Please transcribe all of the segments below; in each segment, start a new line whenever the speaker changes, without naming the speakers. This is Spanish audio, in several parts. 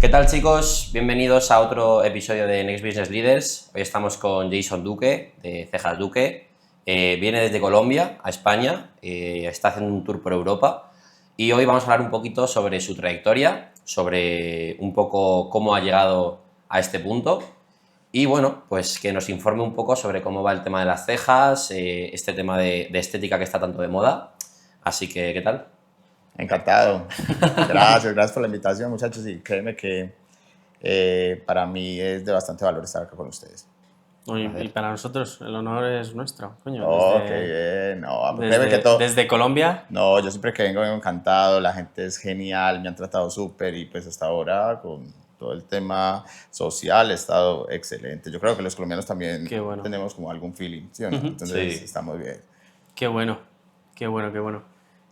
¿Qué tal, chicos? Bienvenidos a otro episodio de Next Business Leaders. Hoy estamos con Jason Duque, de Cejas Duque. Viene desde Colombia a España, está haciendo un tour por Europa y hoy vamos a hablar un poquito sobre su trayectoria, sobre un poco cómo ha llegado a este punto y, bueno, pues que nos informe un poco sobre cómo va el tema de las cejas, este tema de estética que está tanto de moda. Así que, ¿qué tal?
Encantado. Gracias por la invitación, muchachos. Y créeme que para mí es de bastante valor estar acá con ustedes.
Y para nosotros el honor es nuestro, coño.
Oh, qué bien. No, pues créeme que
Desde Colombia.
No, yo siempre que vengo encantado, la gente es genial, me han tratado súper y pues hasta ahora con todo el tema social he estado excelente. Yo creo que los colombianos también
bueno.
tenemos como algún feeling, ¿sí o no? Entonces
Sí.
está muy bien.
Qué bueno.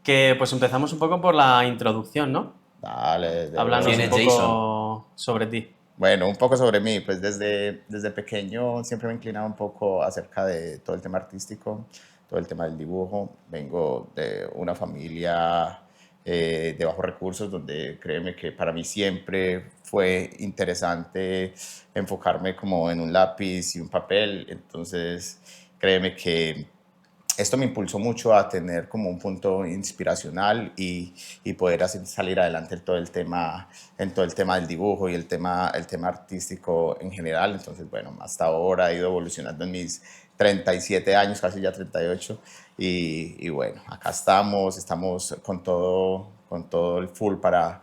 Que pues empezamos un poco por la introducción, ¿no?
Dale.
Háblanos
¿Quién
un
es
poco sobre ti.
Bueno, un poco sobre mí, pues desde pequeño siempre me he inclinado un poco acerca de todo el tema artístico, todo el tema del dibujo. Vengo de una familia de bajos recursos donde créeme que para mí siempre fue interesante enfocarme como en un lápiz y un papel. Entonces, créeme que esto me impulsó mucho a tener como un punto inspiracional y poder salir adelante en todo el tema del dibujo y el tema artístico en general. Entonces, bueno, hasta ahora he ido evolucionando en mis 37 años, casi ya 38, y bueno, acá estamos con todo el full para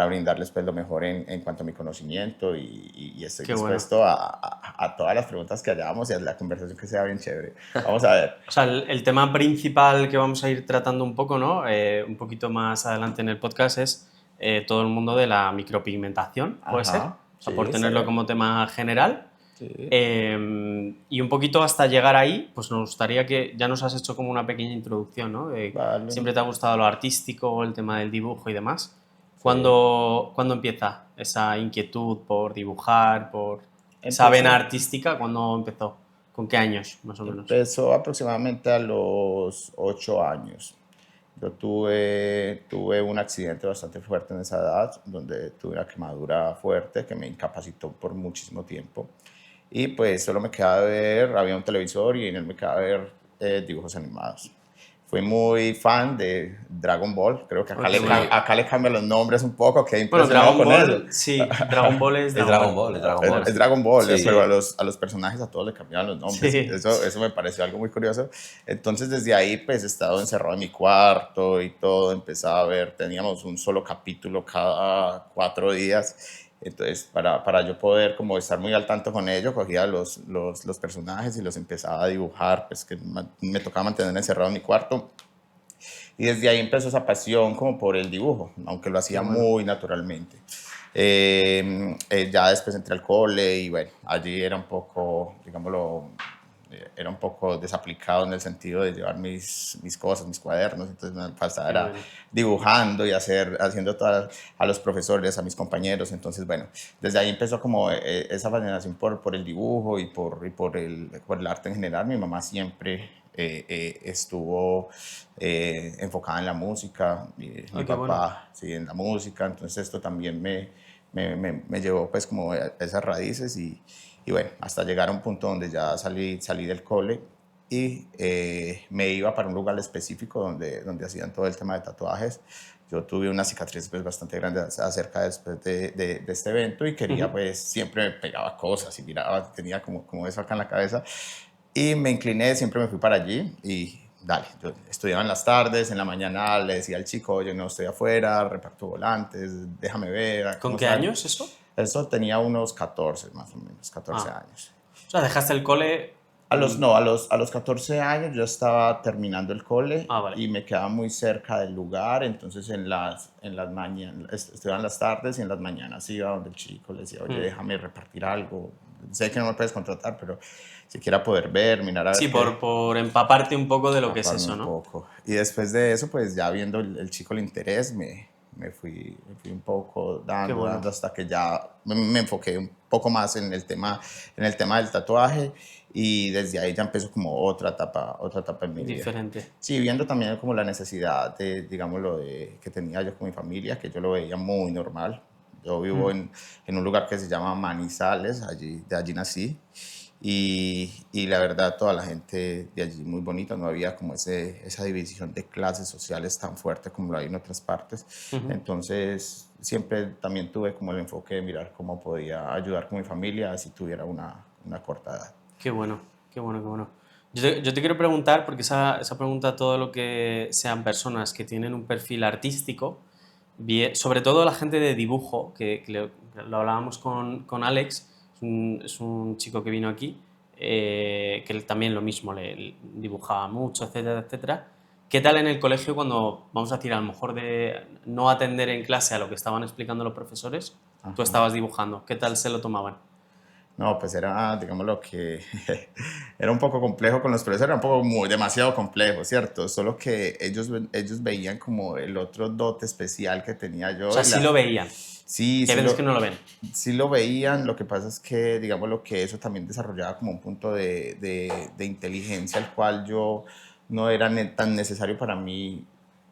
brindarles pues, lo mejor en cuanto a mi conocimiento y estoy dispuesto a todas las preguntas que hayamos y a la conversación que sea bien chévere. Vamos a ver.
O sea, el tema principal que vamos a ir tratando un poco, ¿no? Un poquito más adelante en el podcast es todo el mundo de la micropigmentación, ¿puede ser? O sea, por tenerlo como tema general.
Sí.
Y un poquito hasta llegar ahí, pues nos gustaría que ya nos has hecho como una pequeña introducción, ¿no?
Vale.
Siempre te ha gustado lo artístico, el tema del dibujo y demás. ¿Cuándo empieza esa inquietud por dibujar, por esa vena artística? ¿Cuándo empezó? ¿Con qué años, más o menos?
Empezó aproximadamente a los 8 años. Yo tuve un accidente bastante fuerte en esa edad, donde tuve una quemadura fuerte que me incapacitó por muchísimo tiempo. Y pues solo me quedaba ver, había un televisor y en él me quedaba ver dibujos animados. Fui muy fan de Dragon Ball, creo que acá le cambian los nombres un poco, que impresionado con eso.
Sí, Dragon Ball es
Dragon Ball.
Es Dragon Ball,
Sí.
pero a los personajes a todos le cambiaban los nombres.
Sí.
Eso me pareció algo muy curioso. Entonces desde ahí pues he estado encerrado en mi cuarto y todo, empezaba a ver, teníamos un solo capítulo cada 4 días. Entonces, para yo poder como estar muy al tanto con ello, cogía los personajes y los empezaba a dibujar, pues que me tocaba mantener encerrado en mi cuarto. Y desde ahí empezó esa pasión como por el dibujo, aunque lo hacía muy naturalmente. Ya después entré al cole y bueno, allí era un poco, digámoslo, era un poco desaplicado en el sentido de llevar mis cosas, mis cuadernos, entonces me pasaba era dibujando y haciendo a los profesores, a mis compañeros, entonces bueno, desde ahí empezó como esa fascinación por el dibujo y por el arte en general. Mi mamá siempre estuvo enfocada en la música, mi papá sí, en la música, entonces esto también me llevó pues como a esas raíces y bueno, hasta llegar a un punto donde ya salí del cole y me iba para un lugar específico donde hacían todo el tema de tatuajes. Yo tuve una cicatriz pues, bastante grande acerca después de este evento y quería pues siempre me pegaba cosas y miraba, tenía como eso acá en la cabeza y me incliné, siempre me fui para allí y dale, yo estudiaba en las tardes, en la mañana le decía al chico, oye, no estoy afuera, reparto volantes, déjame ver.
¿Con qué años eso?
Eso tenía unos 14, más o menos, 14 años.
O sea, dejaste el cole...
A los 14 años yo estaba terminando el cole
vale.
y me quedaba muy cerca del lugar, entonces en las mañanas, estudiaba en las tardes y en las mañanas iba donde el chico, le decía, oye, déjame repartir algo, sé que no me puedes contratar, pero siquiera poder ver, mirar a ver.
Sí, por empaparte un poco de lo que es eso, ¿no?
Poco. Y después de eso, pues ya viendo el chico el interés, me fui un poco dando hasta que ya me enfoqué un poco más en el tema del tatuaje y desde ahí ya empezó como otra etapa en mi vida.
Diferente.
Sí, viendo también como la necesidad de, digámoslo, que tenía yo con mi familia, que yo lo veía muy normal. Yo vivo en un lugar que se llama Manizales, de allí nací. Y la verdad, toda la gente de allí muy bonita, no había como esa división de clases sociales tan fuerte como lo hay en otras partes. Entonces, siempre también tuve como el enfoque de mirar cómo podía ayudar con mi familia si tuviera una corta edad.
Qué bueno, qué bueno, qué bueno. Yo te quiero preguntar, porque esa pregunta, todo lo que sean personas que tienen un perfil artístico, sobre todo la gente de dibujo, que lo hablábamos con Alex, es un chico que vino aquí, que él también lo mismo, le dibujaba mucho, etcétera, etcétera. ¿Qué tal en el colegio cuando, vamos a decir, a lo mejor de no atender en clase a lo que estaban explicando los profesores, tú
Ajá.
estabas dibujando? ¿Qué tal se lo tomaban?
No, pues era, digamos, lo que era un poco complejo con los profesores, era un poco demasiado complejo, ¿cierto? Solo que ellos veían como el otro dote especial que tenía
O
yo.
sea, sí lo veían.
Sí,
Que hay veces que no lo ven.
sí lo veían, lo que pasa es que, digamos, lo que eso también desarrollaba como un punto de inteligencia, el cual yo no era tan necesario para mí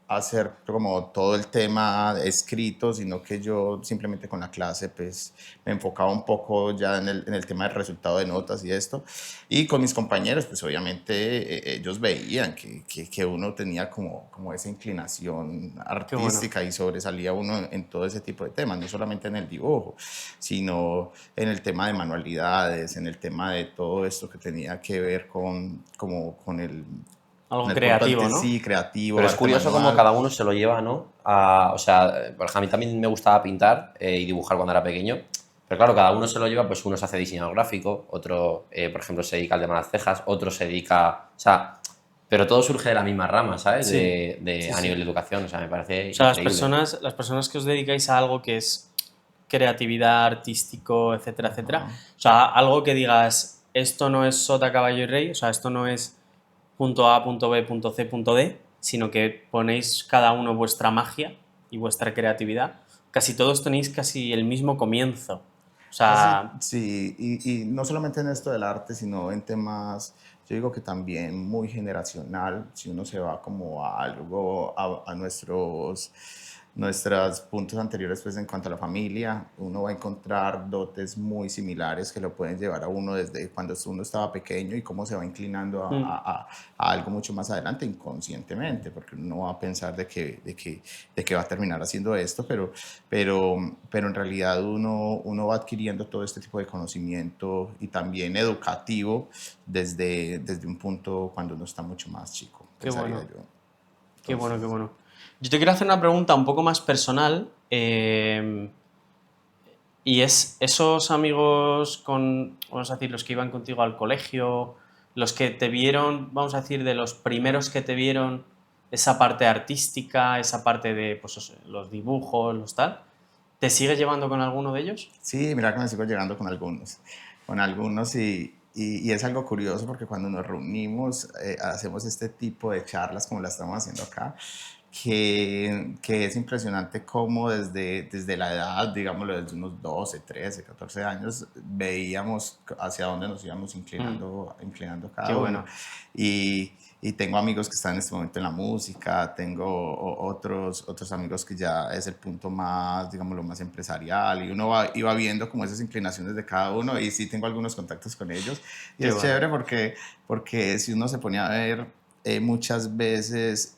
hacer como todo el tema escrito, sino que yo simplemente con la clase pues me enfocaba un poco ya en el tema del resultado de notas y esto. Y con mis compañeros pues obviamente ellos veían que uno tenía como esa inclinación
Qué bueno.
artística y sobresalía uno en todo ese tipo de temas, no solamente en el dibujo, sino en el tema de manualidades, en el tema de todo esto que tenía que ver con
Algo
el punto
creativo, ¿no?
sí, creativo,
Pero es
arte
curioso cómo
manual.
cada uno se lo lleva, ¿no? O sea, por ejemplo, a mí también me gustaba pintar y dibujar cuando era pequeño. Pero claro, cada uno se lo lleva, pues uno se hace diseñador gráfico, otro, por ejemplo, se dedica al tema de las cejas, otro se dedica... O sea, pero todo surge de la misma rama, ¿sabes?
Sí,
A
sí.
nivel de educación, o sea, me parece
O sea,
increíble.
las personas que os dedicáis a algo que es creatividad, artístico, etcétera, etcétera.
Ajá.
O sea, algo que digas, esto no es sota, caballo y rey, o sea, esto no es punto A, punto B, punto C, punto D, sino que ponéis cada uno vuestra magia y vuestra creatividad. Casi todos tenéis casi el mismo comienzo. O
Casi,
sea,
sí, y no solamente en esto del arte, sino en temas, yo digo que también muy generacional, si uno se va como a algo, a nuestros puntos anteriores, pues en cuanto a la familia, uno va a encontrar dotes muy similares que lo pueden llevar a uno desde cuando uno estaba pequeño y cómo se va inclinando a algo mucho más adelante inconscientemente, porque uno no va a pensar de que va a terminar haciendo esto, pero en realidad uno va adquiriendo todo este tipo de conocimiento y también educativo desde un punto cuando uno está mucho más chico,
qué
pensaría
bueno.
yo.
Qué bueno, qué
Entonces,
bueno. Yo te quiero hacer una pregunta un poco más personal. Y es esos amigos vamos a decir, los que iban contigo al colegio, los que te vieron, vamos a decir, de los primeros que te vieron esa parte artística, esa parte de pues, los dibujos, los tal, ¿te sigues llevando con alguno de ellos?
sí, mira que me sigo llegando con algunos y es algo curioso porque cuando nos reunimos hacemos este tipo de charlas como la estamos haciendo acá, que es impresionante cómo desde la edad, digámoslo, desde unos 12, 13, 14 años, veíamos hacia dónde nos íbamos
Mm,
inclinando
qué
cada uno.
bueno.
Y tengo amigos que están en este momento en la música, tengo otros amigos que ya es el punto más, digámoslo, más empresarial, y uno iba viendo como esas inclinaciones de cada uno, y sí tengo algunos contactos con ellos, y
Qué
es
bueno.
chévere porque si uno se ponía a ver muchas veces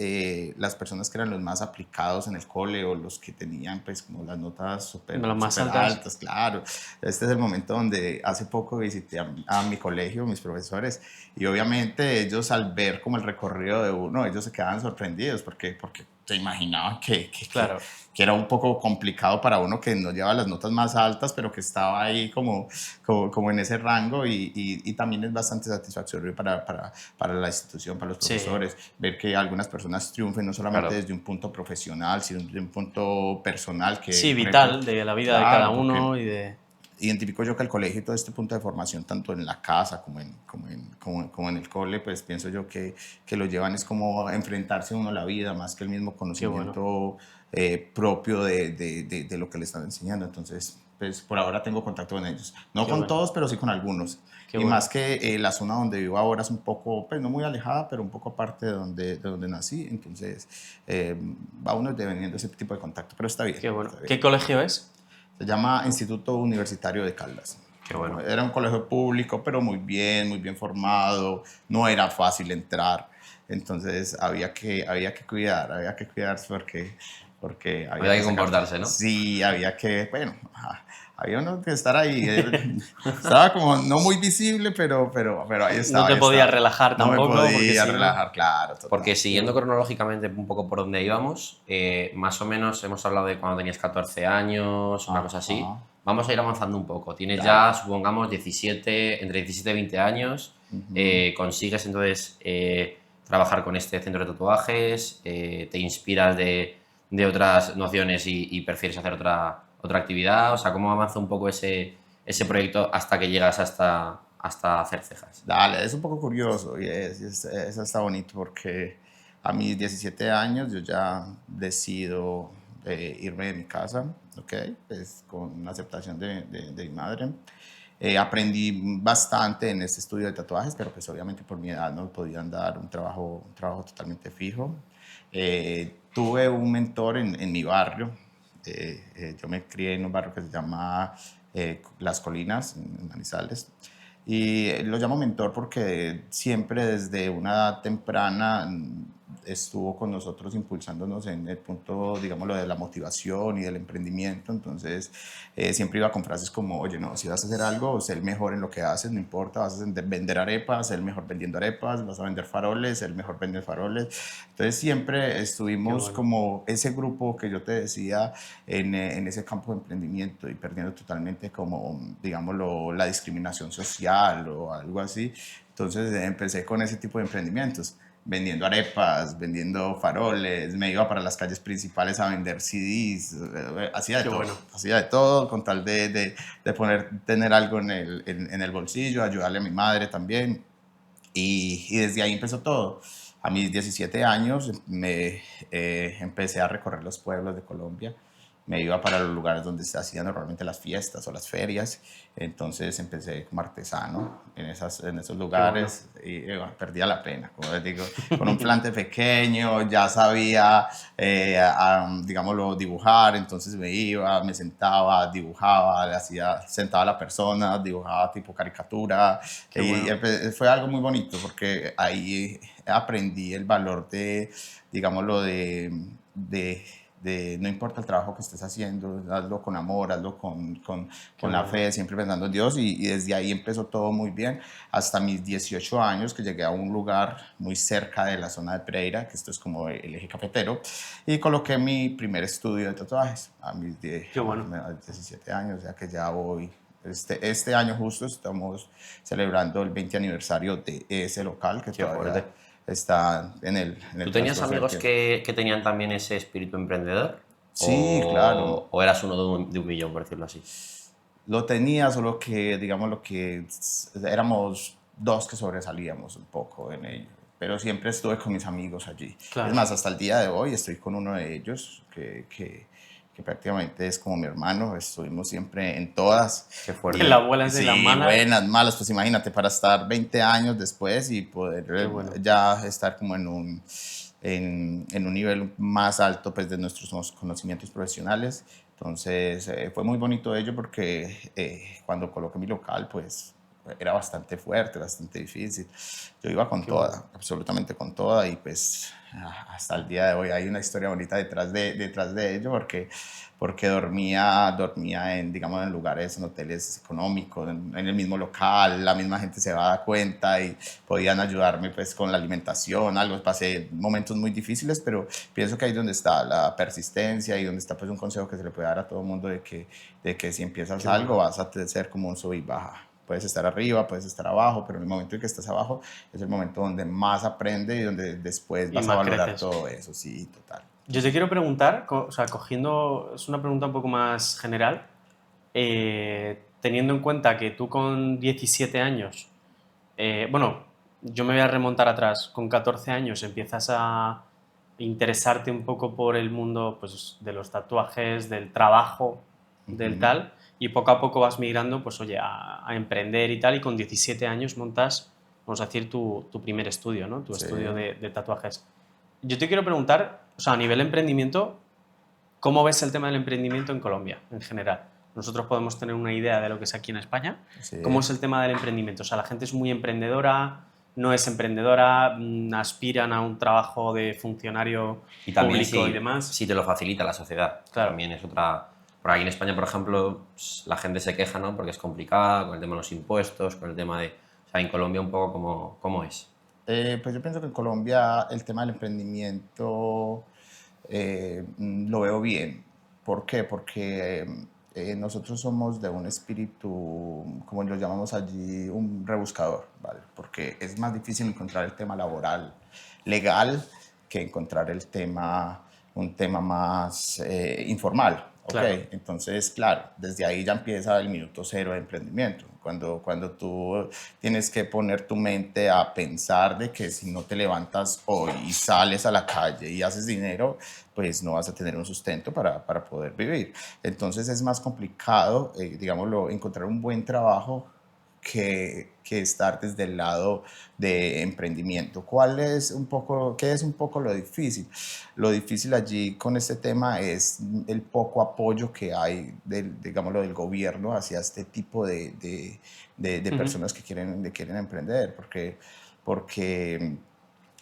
las personas que eran los más aplicados en el cole o los que tenían pues como las notas súper
De las más
super
altas.
altas, claro. Este es el momento donde hace poco visité a mi colegio, mis profesores, y obviamente ellos al ver como el recorrido de uno, ellos se quedaban sorprendidos porque se imaginaban
Claro.
que era un poco complicado para uno que no lleva las notas más altas, pero que estaba ahí como en ese rango y también es bastante satisfactorio para la institución, para los
Sí.
profesores, ver que algunas personas triunfen no solamente
Claro.
desde un punto profesional, sino desde un punto personal,
Sí,
que por ejemplo,
vital, de la vida de cada
claro, porque
uno y de...
identifico yo que el colegio y todo este punto de formación, tanto en la casa como en el cole, pues pienso yo que lo llevan es como a enfrentarse uno a la vida, más que el mismo
Qué bueno.
conocimiento propio de lo que le están enseñando. Entonces, pues por ahora tengo contacto con ellos. No
Qué
con
bueno.
todos, pero sí con algunos.
Qué
Y
bueno.
más que la zona donde vivo ahora es un poco, pues no muy alejada, pero un poco aparte de donde nací. Entonces, va uno deveniendo ese tipo de contacto, pero está bien,
Qué bueno.
está bien.
¿Qué colegio es?
Se llama Instituto Universitario de Caldas.
Qué bueno.
Era un colegio público, pero muy bien formado. No era fácil entrar. Entonces había que cuidarse porque
Había que
sacar-
comportarse, ¿no?
Sí, había que, bueno, había uno que estar ahí. Estaba como no muy visible, pero ahí estaba.
No te
ahí
podías
estaba.
relajar
No me
tampoco, porque
podía
si no...
relajar, claro. Total.
Porque siguiendo cronológicamente un poco por donde íbamos, más o menos hemos hablado de cuando tenías 14 años, una cosa así.
Ajá.
Vamos a ir avanzando un poco. Tienes
Dale.
ya, supongamos, 17, entre 17 y 20 años. Consigues entonces trabajar con este centro de tatuajes, te inspiras de otras nociones y prefieres hacer otra actividad. O sea, ¿cómo avanza un poco ese proyecto hasta que llegas hasta hacer cejas?
Dale, es un poco curioso y eso está bonito porque a mis 17 años yo ya decido irme de mi casa, ¿ok? Pues con aceptación de mi madre. Aprendí bastante en ese estudio de tatuajes, pero pues obviamente por mi edad no podían dar un trabajo totalmente fijo. Tuve un mentor en mi barrio. Yo me crié en un barrio que se llama Las Colinas, en Manizales. Y lo llamo mentor porque siempre desde una edad temprana estuvo con nosotros impulsándonos en el punto, digamos, lo de la motivación y del emprendimiento. Entonces, siempre iba con frases como, oye, no, si vas a hacer algo, sé el mejor en lo que haces, no importa, vas a vender arepas, sé el mejor vendiendo arepas, vas a vender faroles, sé el mejor vendiendo faroles. Entonces, siempre estuvimos
bueno.
como ese grupo que yo te decía en ese campo de emprendimiento y perdiendo totalmente como, digámoslo, la discriminación social o algo así. Entonces, empecé con ese tipo de emprendimientos vendiendo arepas, vendiendo faroles, me iba para las calles principales a vender CDs, hacía de
Qué
todo,
bueno.
hacía de todo con tal tener algo en el bolsillo, ayudarle a mi madre también. Y desde ahí empezó todo. A mis 17 años empecé a recorrer los pueblos de Colombia. Me iba para los lugares donde se hacían normalmente las fiestas o las ferias. Entonces empecé como artesano en esos lugares y perdía la pena. Como les digo, con un flante pequeño, ya sabía, digámoslo, dibujar. Entonces me iba, me sentaba, dibujaba, sentaba a la persona, dibujaba tipo caricatura. Y fue algo muy bonito porque ahí aprendí el valor digámoslo, no importa el trabajo que estés haciendo, hazlo con amor, hazlo con la fe, siempre pensando en Dios y desde ahí empezó todo muy bien hasta mis 18 años que llegué a un lugar muy cerca de la zona de Pereira, que esto es como el eje cafetero, y coloqué mi primer estudio de tatuajes a mis 17 años, o sea que ya voy. Este año justo estamos celebrando el 20 aniversario de ese local que todavía está en el
¿Tú tenías amigos que tenían también ese espíritu emprendedor?
Sí, claro.
¿O eras uno de un millón, por decirlo así?
Lo tenía, solo que, digamos, lo que éramos dos que sobresalíamos un poco en ello. Pero siempre estuve con mis amigos allí.
Claro.
Es más, hasta el día de hoy estoy con uno de ellos que prácticamente es como mi hermano. Estuvimos siempre en todas.
Qué fuerte.
En las buenas y
Sí,
las malas.
buenas, malas. Pues imagínate, para estar 20 años después y poder ya estar como en un nivel más alto pues, de nuestros conocimientos profesionales. Entonces fue muy bonito ello porque cuando coloqué mi local pues era bastante fuerte, bastante difícil. Yo iba con toda, absolutamente con toda y pues hasta el día de hoy hay una historia bonita detrás de ello porque dormía digamos, en lugares, en hoteles económicos, en el mismo local, la misma gente se daba cuenta y podían ayudarme pues con la alimentación, algo. Pasé momentos muy difíciles, pero pienso que ahí es donde está la persistencia y donde está pues un consejo que se le puede dar a todo el mundo de que si empiezas algo vas a ser como un sub y baja. Puedes estar arriba, puedes estar abajo, pero en el momento en que estás abajo es el momento donde más aprendes y donde después vas a valorar creces. Todo eso, sí, total.
Yo te quiero preguntar, o sea, es una pregunta un poco más general, teniendo en cuenta que tú con 17 años, bueno, yo me voy a remontar atrás, con 14 años empiezas a interesarte un poco por el mundo pues, de los tatuajes, del trabajo, del tal, y poco a poco vas migrando, pues oye, a emprender y tal, y con 17 años montas, vamos a decir, tu primer estudio, ¿no? Tu estudio de tatuajes. Yo te quiero preguntar, o sea, a nivel emprendimiento, ¿cómo ves el tema del emprendimiento en Colombia en general? nosotros podemos tener una idea de lo que es aquí en España.
Sí.
¿Cómo es el tema del emprendimiento? O sea, la gente es muy emprendedora, no es emprendedora, aspiran a un trabajo de funcionario
Y también
público y demás.
si te lo facilita la sociedad.
Claro.
También es otra... Por aquí en España, por ejemplo, pues, la gente se queja, ¿no? Porque es complicada con el tema de los impuestos, con el tema de... O sea, en Colombia un poco cómo es.
Pues yo pienso que en Colombia el tema del emprendimiento lo veo bien. ¿Por qué? Porque nosotros somos de un espíritu, como lo llamamos allí, un rebuscador, ¿vale? Porque es más difícil encontrar el tema laboral, legal, que encontrar un tema más informal. ¿Ok?
Claro.
Entonces, claro, desde ahí ya empieza el minuto cero de emprendimiento. Cuando tú tienes que poner tu mente a pensar de que si no te levantas hoy y sales a la calle y haces dinero, pues no vas a tener un sustento para poder vivir. Entonces es más complicado, digámoslo, encontrar un buen trabajo que estar desde el lado de emprendimiento. ¿Qué es un poco lo difícil? Lo difícil allí con este tema es el poco apoyo que hay digámoslo, del gobierno hacia este tipo de personas que quieren emprender, porque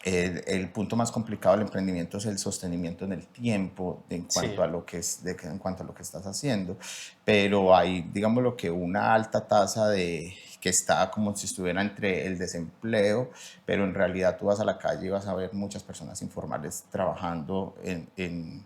el punto más complicado del emprendimiento es el sostenimiento en el tiempo en cuanto
Sí.
a lo que en cuanto a lo que estás haciendo, pero hay, digámoslo que una alta tasa que está como si estuviera entre el desempleo, pero en realidad tú vas a la calle y vas a ver muchas personas informales trabajando en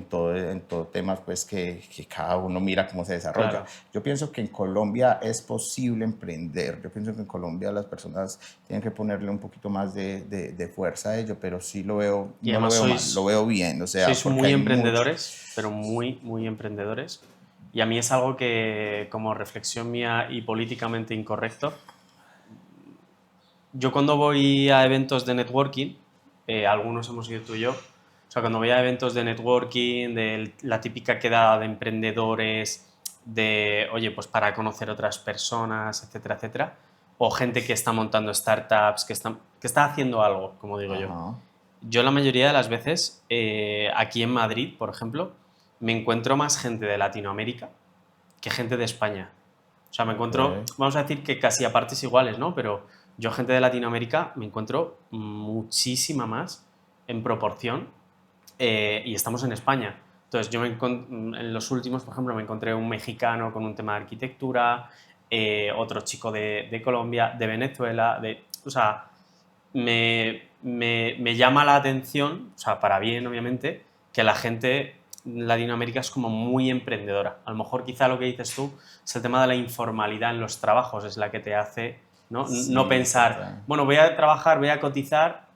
todo temas pues que cada uno mira cómo se desarrolla.
Claro.
Yo pienso que en Colombia es posible emprender. Yo pienso que en Colombia las personas tienen que ponerle un poquito más de fuerza a ello, pero sí lo veo,
Y
no lo
además
veo mal, lo veo bien. O sea,
sois
porque
muy
hay
emprendedores, pero muy, muy emprendedores. Y a mí es algo que, como reflexión mía y políticamente incorrecto, yo cuando voy a eventos de networking, algunos hemos ido tú y yo, o sea, cuando voy a eventos de networking, de la típica quedada de emprendedores, de, oye, pues para conocer otras personas, etcétera, etcétera, o gente que está montando startups, que está haciendo algo, como digo yo.
Ajá.
Yo la mayoría de las veces, aquí en Madrid, por ejemplo, me encuentro más gente de Latinoamérica que gente de España. O sea, me encuentro,
Ok.
vamos a decir que casi a partes iguales, ¿no? Pero yo gente de Latinoamérica me encuentro muchísima más en proporción y estamos en España. Entonces, en los últimos, por ejemplo, me encontré un mexicano con un tema de arquitectura, otro chico de Colombia, de Venezuela, o sea, me llama la atención, o sea, para bien, obviamente, que la gente en Latinoamérica es como muy emprendedora. A lo mejor quizá lo que dices tú es el tema de la informalidad en los trabajos, es la que te hace no
Sí,
pensar,
total.
bueno, voy a trabajar, voy a cotizar,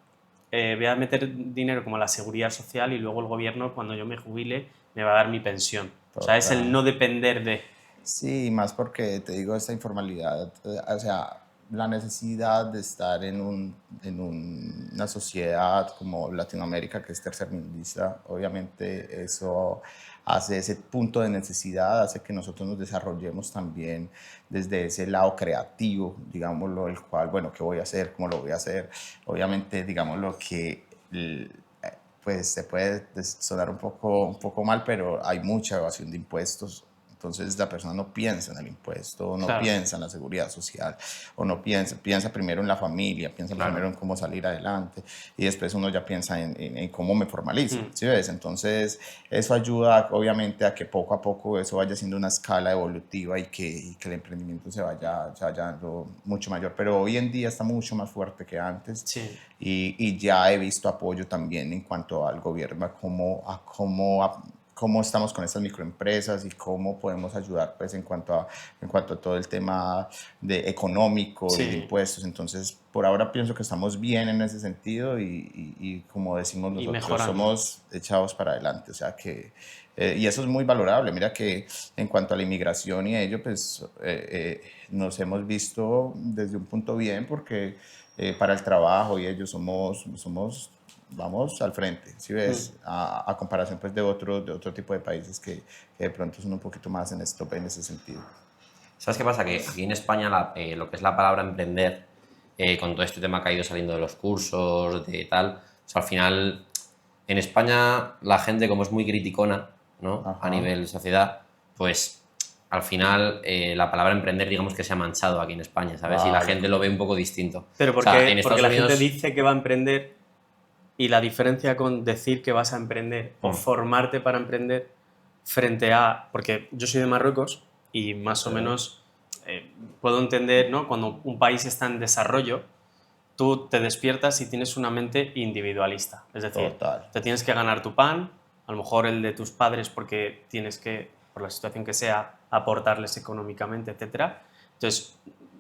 voy a meter dinero como la seguridad social y luego el gobierno, cuando yo me jubile, me va a dar mi pensión. O sea, es el
Total.
no depender de...
Sí, más porque te digo, esta informalidad, o sea, la necesidad de estar una sociedad como Latinoamérica, que es tercermundista, obviamente eso hace ese punto de necesidad, hace que nosotros nos desarrollemos también desde ese lado creativo, digámoslo, el cual, bueno, ¿qué voy a hacer? ¿Cómo lo voy a hacer? Obviamente, digámoslo que pues se puede sonar un poco mal, pero hay mucha evasión de impuestos. Entonces la persona no piensa en el impuesto, no
Claro.
piensa en la seguridad social, o no piensa primero en la familia, piensa
Claro.
primero en cómo salir adelante, y después uno ya piensa en cómo me formalizo,
Mm.
¿sí ves? Entonces eso ayuda obviamente a que poco a poco eso vaya siendo una escala evolutiva y que el emprendimiento se vaya dando mucho mayor, pero hoy en día está mucho más fuerte que antes.
Sí.
Y ya he visto apoyo también en cuanto al gobierno, cómo estamos con estas microempresas y cómo podemos ayudar pues, en cuanto a todo el tema económico y de
Sí.
impuestos. Entonces, por ahora pienso que estamos bien en ese sentido y como decimos
Y
nosotros,
mejorando.
somos echados para adelante. O sea que, y eso es muy valorable. Mira que en cuanto a la inmigración y ello, pues nos hemos visto desde un punto bien porque para el trabajo y ellos vamos al frente, ¿sí ves? A comparación pues de otro tipo de países que de pronto son un poquito más en stop en ese sentido.
¿Sabes qué pasa? Que aquí en España lo que es la palabra emprender, con todo este tema que ha ido saliendo de los cursos, de tal, o sea, al final en España la gente como es muy criticona, ¿no?
Ajá.
A nivel sociedad, pues al final la palabra emprender, digamos que se ha manchado aquí en España, ¿sabes? Y la
Vale.
gente lo ve un poco distinto.
Pero
O
porque,
sea, en Estados
porque la
Unidos,
gente dice que va a emprender y la diferencia con decir que vas a emprender o formarte para emprender frente a... Porque yo soy de Marruecos y más o menos puedo entender, ¿no? Cuando un país está en desarrollo, tú te despiertas y tienes una mente individualista. Es decir,
Total.
te tienes que ganar tu pan, a lo mejor el de tus padres porque tienes que, por la situación que sea, aportarles económicamente, etc. Entonces,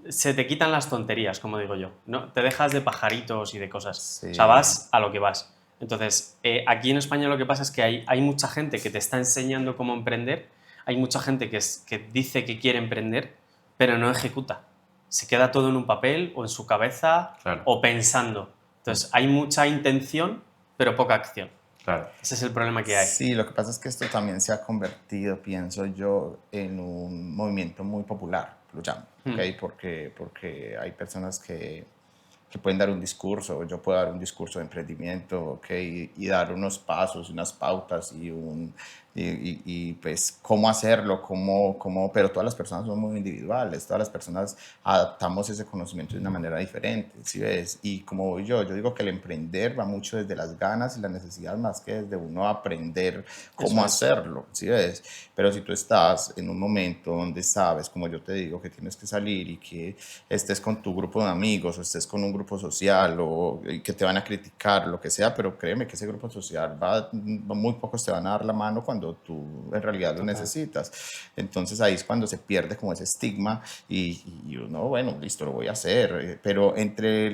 se te quitan las tonterías, como digo yo. ¿No? Te dejas de pajaritos y de cosas.
Sí.
O sea, vas a lo que vas. Entonces, aquí en España lo que pasa es que hay mucha gente que te está enseñando cómo emprender, hay mucha gente que dice que quiere emprender, pero no ejecuta. Se queda todo en un papel o en su cabeza
Claro.
o pensando. Entonces, hay mucha intención, pero poca acción.
claro,
Ese es el problema que hay.
Sí, lo que pasa es que esto también se ha convertido, pienso yo, en un movimiento muy popular, lo llamo, ¿ok? Porque hay personas que pueden dar un discurso, yo puedo dar un discurso de emprendimiento, ¿ok? Y dar unos pasos, unas pautas y pues cómo hacerlo, pero todas las personas son muy individuales, todas las personas adaptamos ese conocimiento de una manera diferente, ¿sí ves? Y como voy yo digo que el emprender va mucho desde las ganas y la necesidad más que desde uno aprender cómo hacerlo, ¿sí ves? Pero si tú estás en un momento donde sabes, como yo te digo, que tienes que salir y que estés con tu grupo de amigos o estés con un grupo social o que te van a criticar, lo que sea, pero créeme que ese grupo social muy pocos te van a dar la mano cuando tú en realidad lo necesitas. Entonces ahí es cuando se pierde como ese estigma y uno, bueno, listo, lo voy a hacer. Pero entre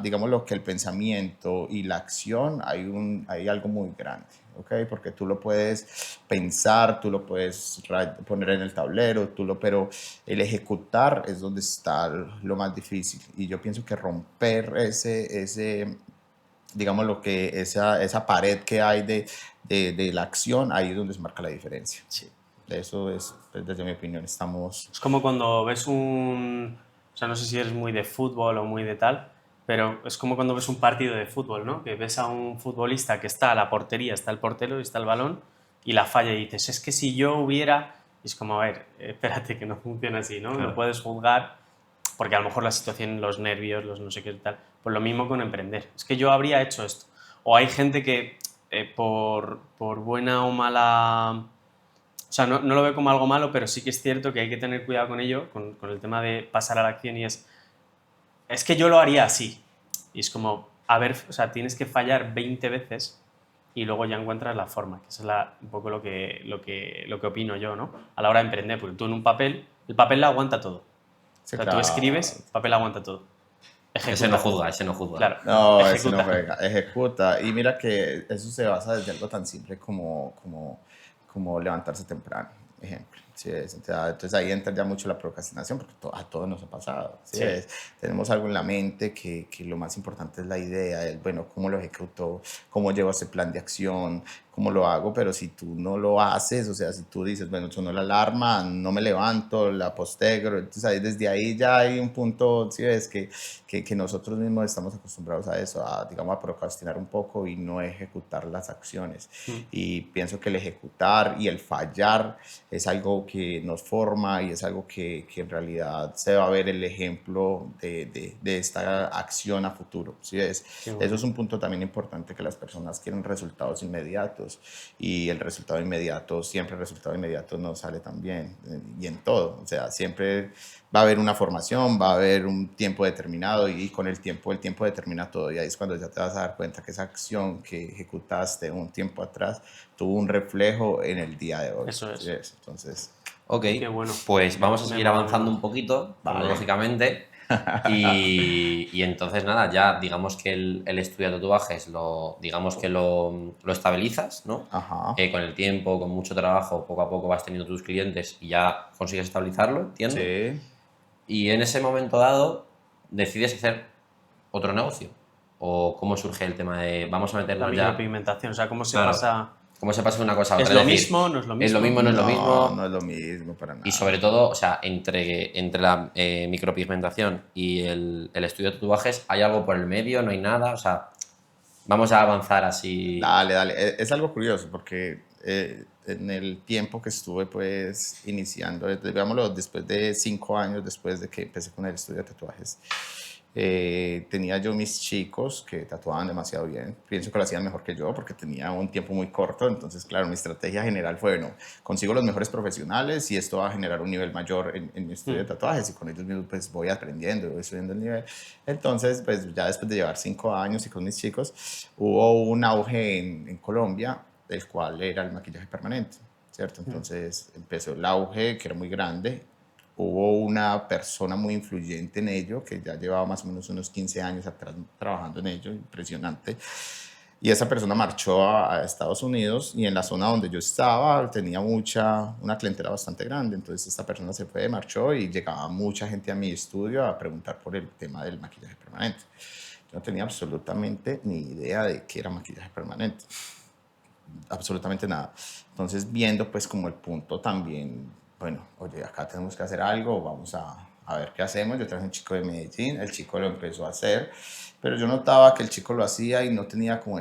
digamos lo que el pensamiento y la acción hay algo muy grande. ¿Okay? Porque tú lo puedes pensar, tú lo puedes poner en el tablero, pero el ejecutar es donde está lo más difícil. Y yo pienso que romper digamos lo que esa pared que hay de la acción, ahí es donde se marca la diferencia.
Sí.
Eso es, desde mi opinión, estamos...
Es como cuando ves o sea, no sé si eres muy de fútbol o muy de tal, pero es como cuando ves un partido de fútbol, ¿no? Que ves a un futbolista que está a la portería, está el portero y está el balón y la falla y dices, es que si yo hubiera... Y es como, a ver, espérate que no funciona así, ¿no?
Claro.
No puedes juzgar porque a lo mejor la situación, los nervios, los no sé qué y tal. Pues lo mismo con emprender. Es que yo habría hecho esto. O hay gente que por buena o mala... O sea, no lo veo como algo malo, pero sí que es cierto que hay que tener cuidado con ello, con el tema de pasar a la acción y es que yo lo haría así. Y es como, a ver, o sea, tienes que fallar 20 veces y luego ya encuentras la forma, que eso es un poco lo que opino yo, ¿no? A la hora de emprender, porque tú en un papel, el papel lo aguanta todo.
Sí,
O sea,
claro.
tú escribes, el papel aguanta todo. Ejecuta.
ese no juzga, ese no juzga.
Claro.
No,
ejecuta.
eso no juega, ejecuta. Y mira que eso se basa desde algo tan simple como levantarse temprano, ejemplo. ¿Sí ves? Entonces ahí entra ya mucho la procrastinación, porque a todos nos ha pasado. ¿Sí
Sí.
ves? Tenemos algo en la mente que lo más importante es la idea, bueno, cómo lo ejecuto, cómo llevo ese plan de acción, cómo lo hago, pero si tú no lo haces, o sea, si tú dices, bueno, sonó la alarma, no me levanto, la postegro, entonces ahí, desde ahí ya hay un punto, ¿sí ves? Que nosotros mismos estamos acostumbrados a eso, digamos, a procrastinar un poco y no ejecutar las acciones. Y pienso que el ejecutar y el fallar es algo que nos forma y es algo que en realidad se va a ver el ejemplo de esta acción a futuro. ¿Sí ves?
Bueno.
Eso es un punto también importante, que las personas quieren resultados inmediatos y el resultado inmediato, siempre el resultado inmediato no sale tan bien y en todo. O sea, siempre va a haber una formación, va a haber un tiempo determinado y con el tiempo determina todo y ahí es cuando ya te vas a dar cuenta que esa acción que ejecutaste un tiempo atrás tuvo un reflejo en el día de hoy.
Eso es.
¿Sí ves? Entonces...
Ok,
Qué bueno.
pues vamos a seguir
Me mola,
avanzando
me
un poquito,
Vale.
lógicamente. Y entonces nada, ya digamos que el estudio de tatuajes digamos que lo estabilizas, ¿no?
Ajá.
Con el tiempo, con mucho trabajo, poco a poco vas teniendo tus clientes y ya consigues estabilizarlo, entiendo.
Sí.
Y en ese momento dado decides hacer otro negocio. ¿O cómo surge el tema de vamos a
La
meternos ya?
micropigmentación, o sea, cómo se
Claro.
pasa...
¿Cómo se pasa de una cosa a
¿Es
otra?
lo
decir,
mismo? ¿No es lo mismo?
¿Es lo mismo? ¿No es lo mismo?
No es lo mismo para nada.
Y sobre todo, o sea, entre la micropigmentación y el estudio de tatuajes, ¿hay algo por el medio? ¿No hay nada? O sea, vamos a avanzar así.
Dale. Es algo curioso porque en el tiempo que estuve pues iniciando, digámoslo, después de 5 años después de que empecé con el estudio de tatuajes, tenía yo mis chicos que tatuaban demasiado bien. Pienso que lo hacían mejor que yo porque tenía un tiempo muy corto. Entonces, claro, mi estrategia general fue, bueno, consigo los mejores profesionales y esto va a generar un nivel mayor en mi estudio de tatuajes y con ellos mismos pues voy aprendiendo, voy subiendo el nivel. Entonces, pues ya después de llevar 5 años y con mis chicos, hubo un auge en Colombia, el cual era el maquillaje permanente, ¿cierto? Entonces empezó el auge, que era muy grande. Hubo una persona muy influyente en ello, que ya llevaba más o menos unos 15 años atrás trabajando en ello, impresionante. Y esa persona marchó a Estados Unidos y en la zona donde yo estaba tenía una clientela bastante grande. Entonces esta persona se fue, marchó y llegaba mucha gente a mi estudio a preguntar por el tema del maquillaje permanente. Yo no tenía absolutamente ni idea de qué era maquillaje permanente. Absolutamente nada. Entonces viendo pues como el punto también, bueno, oye, acá tenemos que hacer algo, vamos a ver qué hacemos. Yo traje un chico de Medellín, el chico lo empezó a hacer, pero yo notaba que el chico lo hacía y no tenía como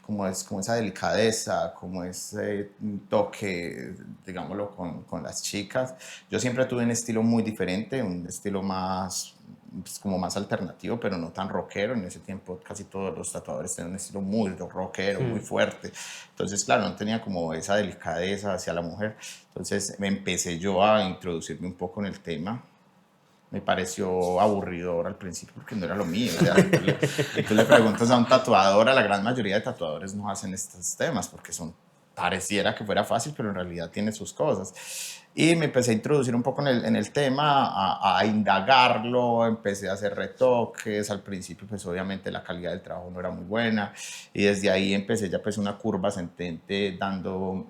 como esa delicadeza, como ese toque, digámoslo, con las chicas. Yo siempre tuve un estilo muy diferente, un estilo más, pues, como más alternativo, pero no tan rockero. En ese tiempo casi todos los tatuadores tenían un estilo muy rockero, muy fuerte. Entonces, claro, no tenía como esa delicadeza hacia la mujer. Entonces me empecé yo a introducirme un poco en el tema. Me pareció aburridor al principio porque no era lo mío. O sea, tú le preguntas a un tatuador, a la gran mayoría de tatuadores no hacen estos temas porque pareciera que fuera fácil, pero en realidad tiene sus cosas. Y me empecé a introducir un poco en el tema, a indagarlo, empecé a hacer retoques. Al principio, pues obviamente la calidad del trabajo no era muy buena y desde ahí empecé ya pues una curva ascendente dando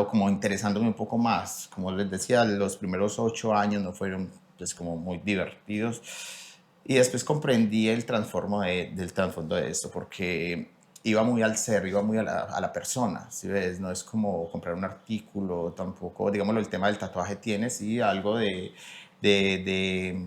como interesándome un poco más. Como les decía, los primeros 8 años no fueron pues como muy divertidos y después comprendí el del trasfondo de esto porque iba muy al ser, iba muy a la persona, ¿sí ves? No es como comprar un artículo, tampoco, digámoslo, el tema del tatuaje tiene, sí, algo de, de,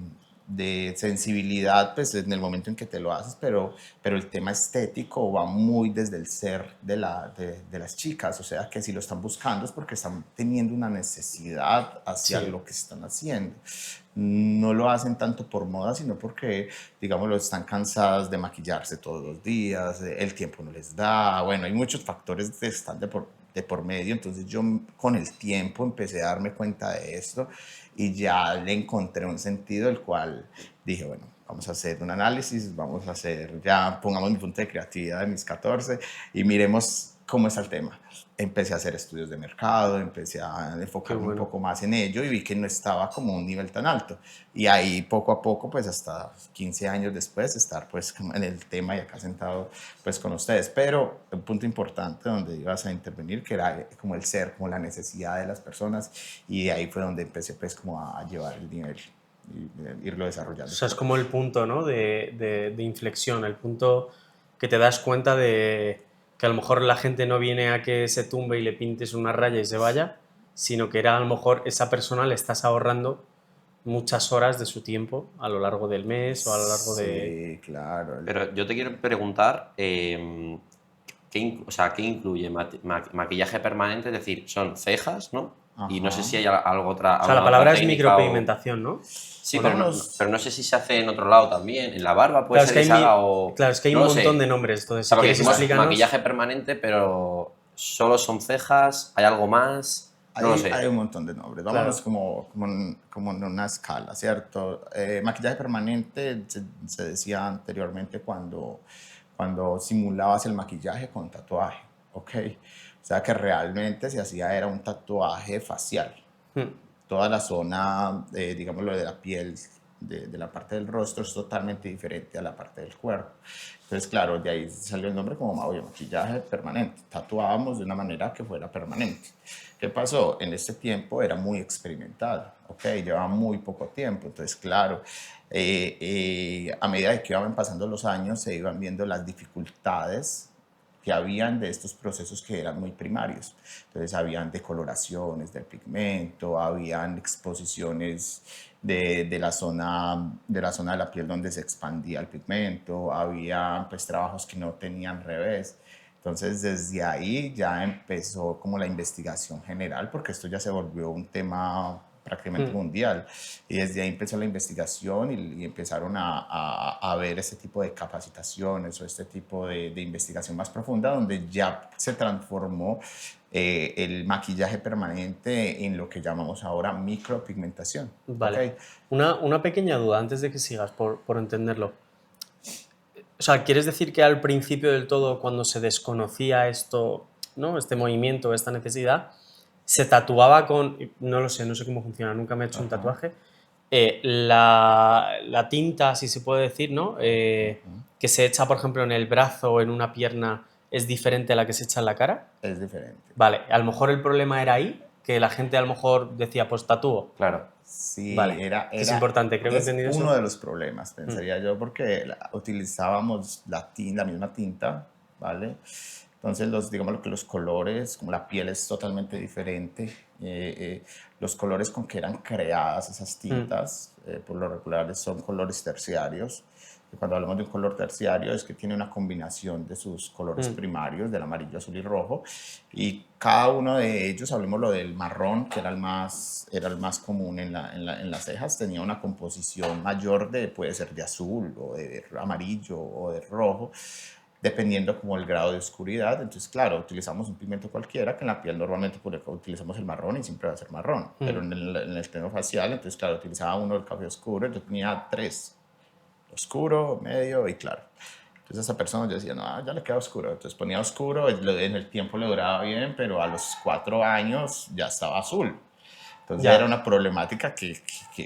de sensibilidad, pues en el momento en que te lo haces, pero el tema estético va muy desde el ser de las chicas, o sea que si lo están buscando es porque están teniendo una necesidad hacia
Sí.
lo que están haciendo. No lo hacen tanto por moda, sino porque, digamos, están cansadas de maquillarse todos los días, el tiempo no les da, bueno, hay muchos factores que están de por medio, entonces yo con el tiempo empecé a darme cuenta de esto y ya le encontré un sentido el cual dije, bueno, vamos a hacer un análisis, vamos a hacer, ya pongamos mi punto de creatividad de mis 14 y miremos cómo está el tema. Empecé a hacer estudios de mercado, empecé a enfocarme un poco más en ello y vi que no estaba como a un nivel tan alto. Y ahí poco a poco, pues hasta 15 años después, estar pues como en el tema y acá sentado pues con ustedes. Pero un punto importante donde ibas a intervenir, que era como el ser, como la necesidad de las personas y de ahí fue donde empecé pues como a llevar el nivel y irlo desarrollando.
O sea, es como el punto, ¿no? de inflexión, el punto que te das cuenta de que a lo mejor la gente no viene a que se tumbe y le pintes una raya y se vaya, sino que era a lo mejor esa persona le estás ahorrando muchas horas de su tiempo a lo largo del mes o a lo largo de...
Sí, claro.
Pero yo te quiero preguntar, o sea, ¿qué incluye maquillaje permanente? Es decir, son cejas, ¿no? Y no sé si hay algo otra.
O sea, la palabra es micropigmentación, ¿no?
Sí, pero no sé si se hace en otro lado también. En la barba puede
Claro,
ser que se haga o.
Claro, es que hay
no
un
lo sé.
montón de nombres. Entonces,
O sea, porque
si quieres
decimos
explícanos...
maquillaje permanente, pero solo son cejas, ¿hay algo más? No lo sé.
Hay un montón de nombres. Vámonos como en una escala, ¿cierto? Maquillaje permanente se decía anteriormente cuando simulabas el maquillaje con tatuaje, ¿ok? O sea que realmente se hacía era un tatuaje facial. Toda la zona, digámoslo, de la piel, de la parte del rostro es totalmente diferente a la parte del cuerpo. Entonces, claro, de ahí salió el nombre como maquillaje permanente. Tatuábamos de una manera que fuera permanente. ¿Qué pasó? En este tiempo era muy experimental, ¿ok? Llevaba muy poco tiempo. Entonces, claro, a medida que iban pasando los años, se iban viendo las dificultades que habían de estos procesos que eran muy primarios. Entonces, habían decoloraciones del pigmento, habían exposiciones de la zona de la piel donde se expandía el pigmento, había pues trabajos que no tenían revés. Entonces, desde ahí ya empezó como la investigación general, porque esto ya se volvió un tema prácticamente mundial. Y desde ahí empezó la investigación y empezaron a ver este tipo de capacitaciones o este tipo de investigación más profunda, donde ya se transformó el maquillaje permanente en lo que llamamos ahora micropigmentación.
Vale.
¿Ok?
Una pequeña duda antes de que sigas, por entenderlo. O sea, ¿quieres decir que al principio del todo, cuando se desconocía esto, ¿no? Este movimiento, esta necesidad, se tatuaba con, no lo sé, no sé cómo funciona, nunca me he hecho un
Ajá.
tatuaje, la tinta, si se puede decir, ¿no? Que se echa, por ejemplo, en el brazo o en una pierna, ¿es diferente a la que se echa en la cara?
Es diferente.
Vale, a lo mejor el problema era ahí, que la gente a lo mejor decía, pues tatúo.
Claro.
Sí,
Vale, que es importante, creo que he
es
entendido
uno
eso.
de los problemas, pensaría yo, porque utilizábamos la misma tinta, ¿vale? Entonces, digamos que los colores, como la piel es totalmente diferente, los colores con que eran creadas esas tintas, por lo regular son colores terciarios. Y cuando hablamos de un color terciario es que tiene una combinación de sus colores primarios, del amarillo, azul y rojo, y cada uno de ellos, hablemos lo del marrón, que era era el más común en las cejas, tenía una composición mayor puede ser de azul o de amarillo o de rojo, dependiendo como el grado de oscuridad. Entonces, claro, utilizamos un pigmento cualquiera, que en la piel normalmente utilizamos el marrón y siempre va a ser marrón, pero en el tono facial, entonces, claro, utilizaba uno del café oscuro, yo tenía tres, oscuro, medio y claro. Entonces esa persona yo decía, no, ya le queda oscuro. Entonces ponía oscuro, en el tiempo le duraba bien, pero a los 4 años ya estaba azul. Entonces era
Ya,
una problemática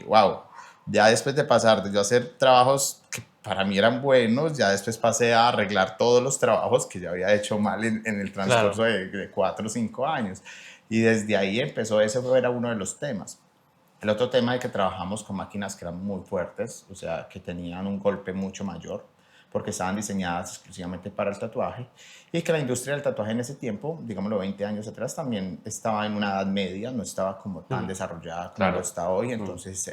wow, ya después de pasar de yo hacer trabajos que para mí eran buenos, ya después pasé a arreglar todos los trabajos que ya había hecho mal en el transcurso
claro.
de 4 o 5 años. Y desde ahí empezó, ese era uno de los temas. El otro tema es que trabajamos con máquinas que eran muy fuertes, o sea, que tenían un golpe mucho mayor, porque estaban diseñadas exclusivamente para el tatuaje, y que la industria del tatuaje en ese tiempo, digámoslo 20 años atrás, también estaba en una edad media, no estaba como tan desarrollada como lo
Claro.
está hoy. Entonces,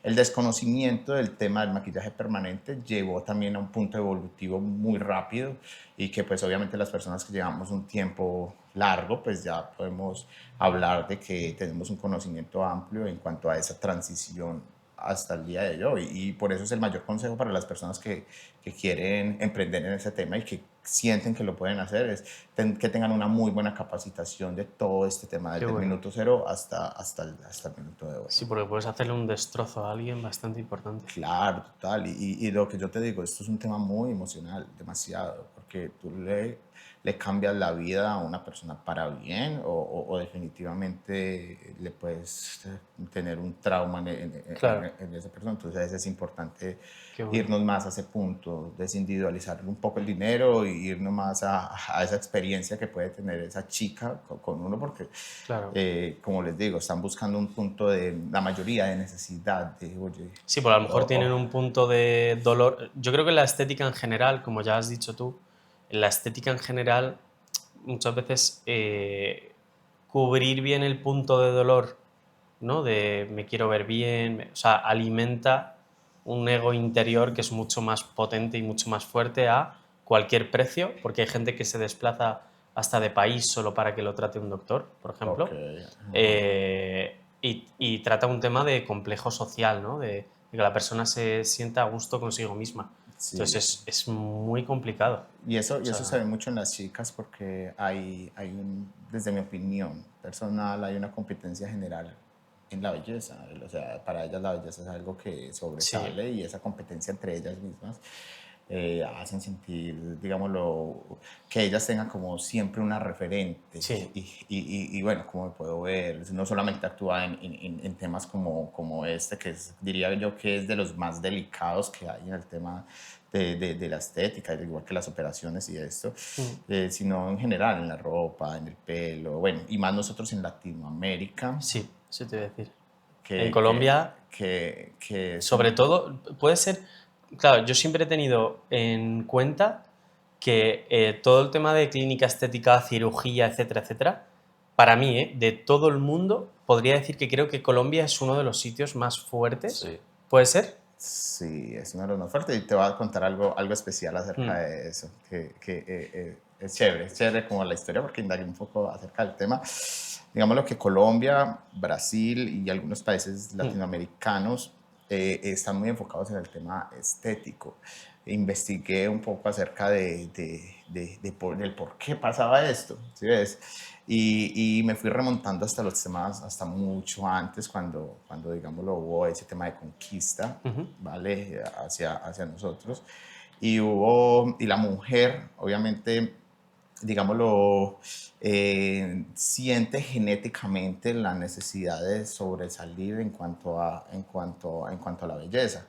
el desconocimiento del tema del maquillaje permanente llevó también a un punto evolutivo muy rápido, y que pues obviamente las personas que llevamos un tiempo largo, pues ya podemos hablar de que tenemos un conocimiento amplio en cuanto a esa transición hasta el día de hoy. Y por eso es el mayor consejo para las personas que quieren emprender en ese tema y que sienten que lo pueden hacer, es que tengan una muy buena capacitación de todo este tema,
Qué
desde el
bueno.
minuto cero hasta el minuto de hoy.
Sí, porque puedes hacerle un destrozo a alguien bastante importante.
Claro, total. Y lo que yo te digo, esto es un tema muy emocional, demasiado, porque tú le cambias la vida a una persona para bien o definitivamente le puedes tener un trauma
Claro,
en esa persona. Entonces es importante
qué bueno.
irnos más a ese punto, desindividualizar un poco el dinero y irnos más a esa experiencia que puede tener esa chica con uno, porque
Claro.
como les digo, están buscando un punto de, la mayoría de necesidad, de, oye,
Sí, pues a lo mejor tienen
oh,
un punto de dolor. Yo creo que la estética en general, como ya has dicho tú, la estética en general muchas veces cubrir bien el punto de dolor, ¿no? De me quiero ver bien, o sea, alimenta un ego interior que es mucho más potente y mucho más fuerte a cualquier precio, porque hay gente que se desplaza hasta de país solo para que lo trate un doctor, por
ok,
ejemplo, y trata un tema de complejo social, ¿no? De que la persona se sienta a gusto consigo misma.
sí.
Entonces es muy complicado. O
Y eso se
sea,
ve mucho en las chicas porque desde mi opinión personal, hay una competencia general en la belleza. O sea, para ellas la belleza es algo que
sí,
sobresale, y esa competencia entre ellas mismas hacen sentir, digámoslo, que ellas tengan como siempre una referente.
sí,
Y bueno, como me puedo ver, no solamente actúa en temas como este, que diría yo que es de los más delicados que hay en el tema de la estética, igual que las operaciones y esto, sino en general, en la ropa, en el pelo, bueno, y más nosotros en Latinoamérica,
sí, eso te voy a decir. En
que, que,
Colombia,
que es
sobre todo, puede ser, claro, yo siempre he tenido en cuenta que todo el tema de clínica estética, cirugía, etcétera, etcétera, para mí, de todo el mundo, podría decir que creo que Colombia es uno de los sitios más fuertes.
Sí.
¿Puede ser?
Sí, es uno de los más fuertes, y te voy a contar algo especial acerca
Mm,
de eso, que es chévere como la historia porque indagué un poco acerca del tema. Digamos lo que Colombia, Brasil y algunos países latinoamericanos están muy enfocados en el tema estético. Investigué un poco acerca del por qué pasaba esto, ¿sí ves? Y me fui remontando hasta los temas, hasta mucho antes, cuando digámoslo, hubo ese tema de conquista, ¿vale? Hacia nosotros. Y la mujer, obviamente, digámoslo, siente genéticamente la necesidad de sobresalir en cuanto a la belleza.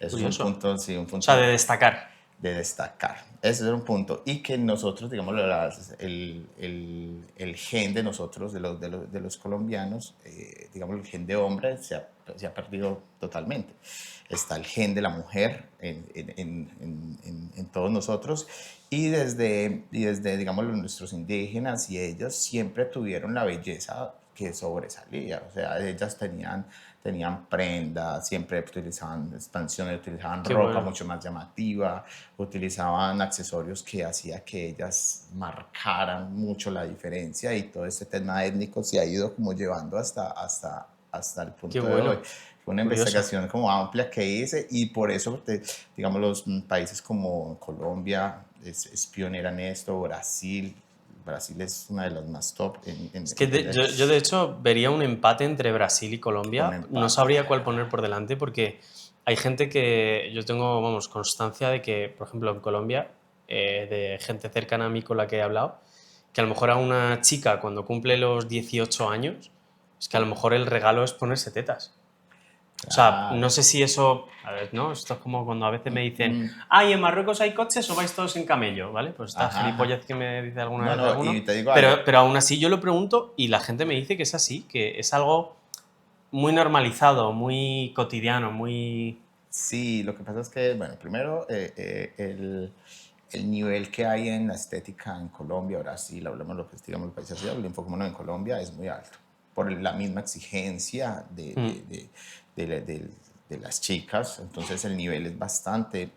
Eso es un punto, sí, un
O
punto
sea, de destacar.
de destacar. Ese es un punto. Y que nosotros, digamos, el gen de nosotros, de los colombianos, digamos, el gen de hombre se ha perdido totalmente. Está el gen de la mujer en todos nosotros. Y desde, digamos, nuestros indígenas y ellos siempre tuvieron la belleza que sobresalía. O sea, ellas tenían prendas, siempre utilizaban expansiones, utilizaban
Qué
ropa
bueno.
mucho más llamativa, utilizaban accesorios que hacía que ellas marcaran mucho la diferencia, y todo este tema étnico se ha ido como llevando hasta el
Qué
punto de
bueno.
hoy. Fue una
Curioso.
investigación como amplia que hice, y por eso, digamos, los países como Colombia es pionera en esto, Brasil es una de las más top
Es que yo de hecho vería un empate entre Brasil y
un
Colombia.
empate.
No sabría cuál poner por delante porque hay gente que yo tengo, vamos, constancia de que, por ejemplo, en Colombia, de gente cercana a mí con la que he hablado, que a lo mejor a una chica cuando cumple los 18 años, es que a lo mejor el regalo es ponerse tetas. O sea, no
Claro.
sé si eso, a ver, ¿no? Esto es como cuando a veces me dicen,
Mm,
ay, ¿en Marruecos hay coches o vais todos en camello? ¿Vale? Pues esta
ajá, ajá.
gilipollez que me dice alguna
No,
vez
no, y
alguno.
te digo algo.
Pero aún así yo lo pregunto y la gente me dice que es así, que es algo muy normalizado, muy cotidiano, muy...
Sí, lo que pasa es que, bueno, primero, el nivel que hay en la estética en Colombia, Brasil, hablamos de lo que es, digamos, el país asiático, enfocémonos en Colombia, es muy alto, por la misma exigencia
Mm,
de las chicas. Entonces el nivel es bastante.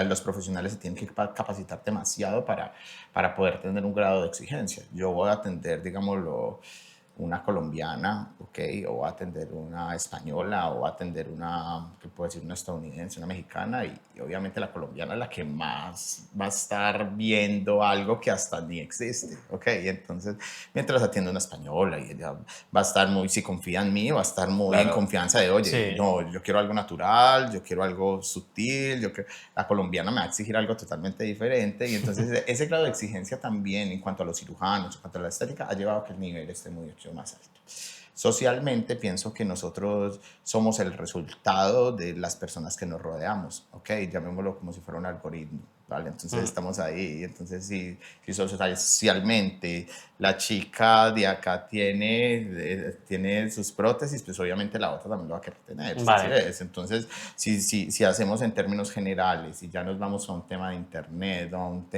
Los profesionales se tienen que capacitar demasiado para poder tener un grado de exigencia. Yo voy a atender, digámoslo, una colombiana, ¿ok? O voy a atender una española, o voy a atender una, ¿qué puedo decir? Una estadounidense, una mexicana, y obviamente la colombiana es la que más va a estar viendo algo que hasta ni existe, ¿ok? Y entonces, mientras atiende una española, y ella va a estar muy, si confía en mí, va a estar muy en
Claro.
confianza de, oye,
sí,
no, yo quiero algo natural, yo quiero algo sutil, la colombiana me va a exigir algo totalmente diferente, y entonces ese grado de exigencia también en cuanto a los cirujanos, en cuanto a la estética, ha llevado a que el nivel esté mucho más alto. Socialmente pienso que nosotros somos el resultado de las personas que nos rodeamos, ¿ok? Llamémoslo como si fuera un algoritmo, ¿vale? Entonces estamos ahí, entonces si socialmente la chica de acá tiene sus prótesis, pues obviamente la otra también lo va a querer tener, ¿sí
vale,
ves? Entonces, si hacemos en términos generales y ya nos vamos a un tema de internet, a un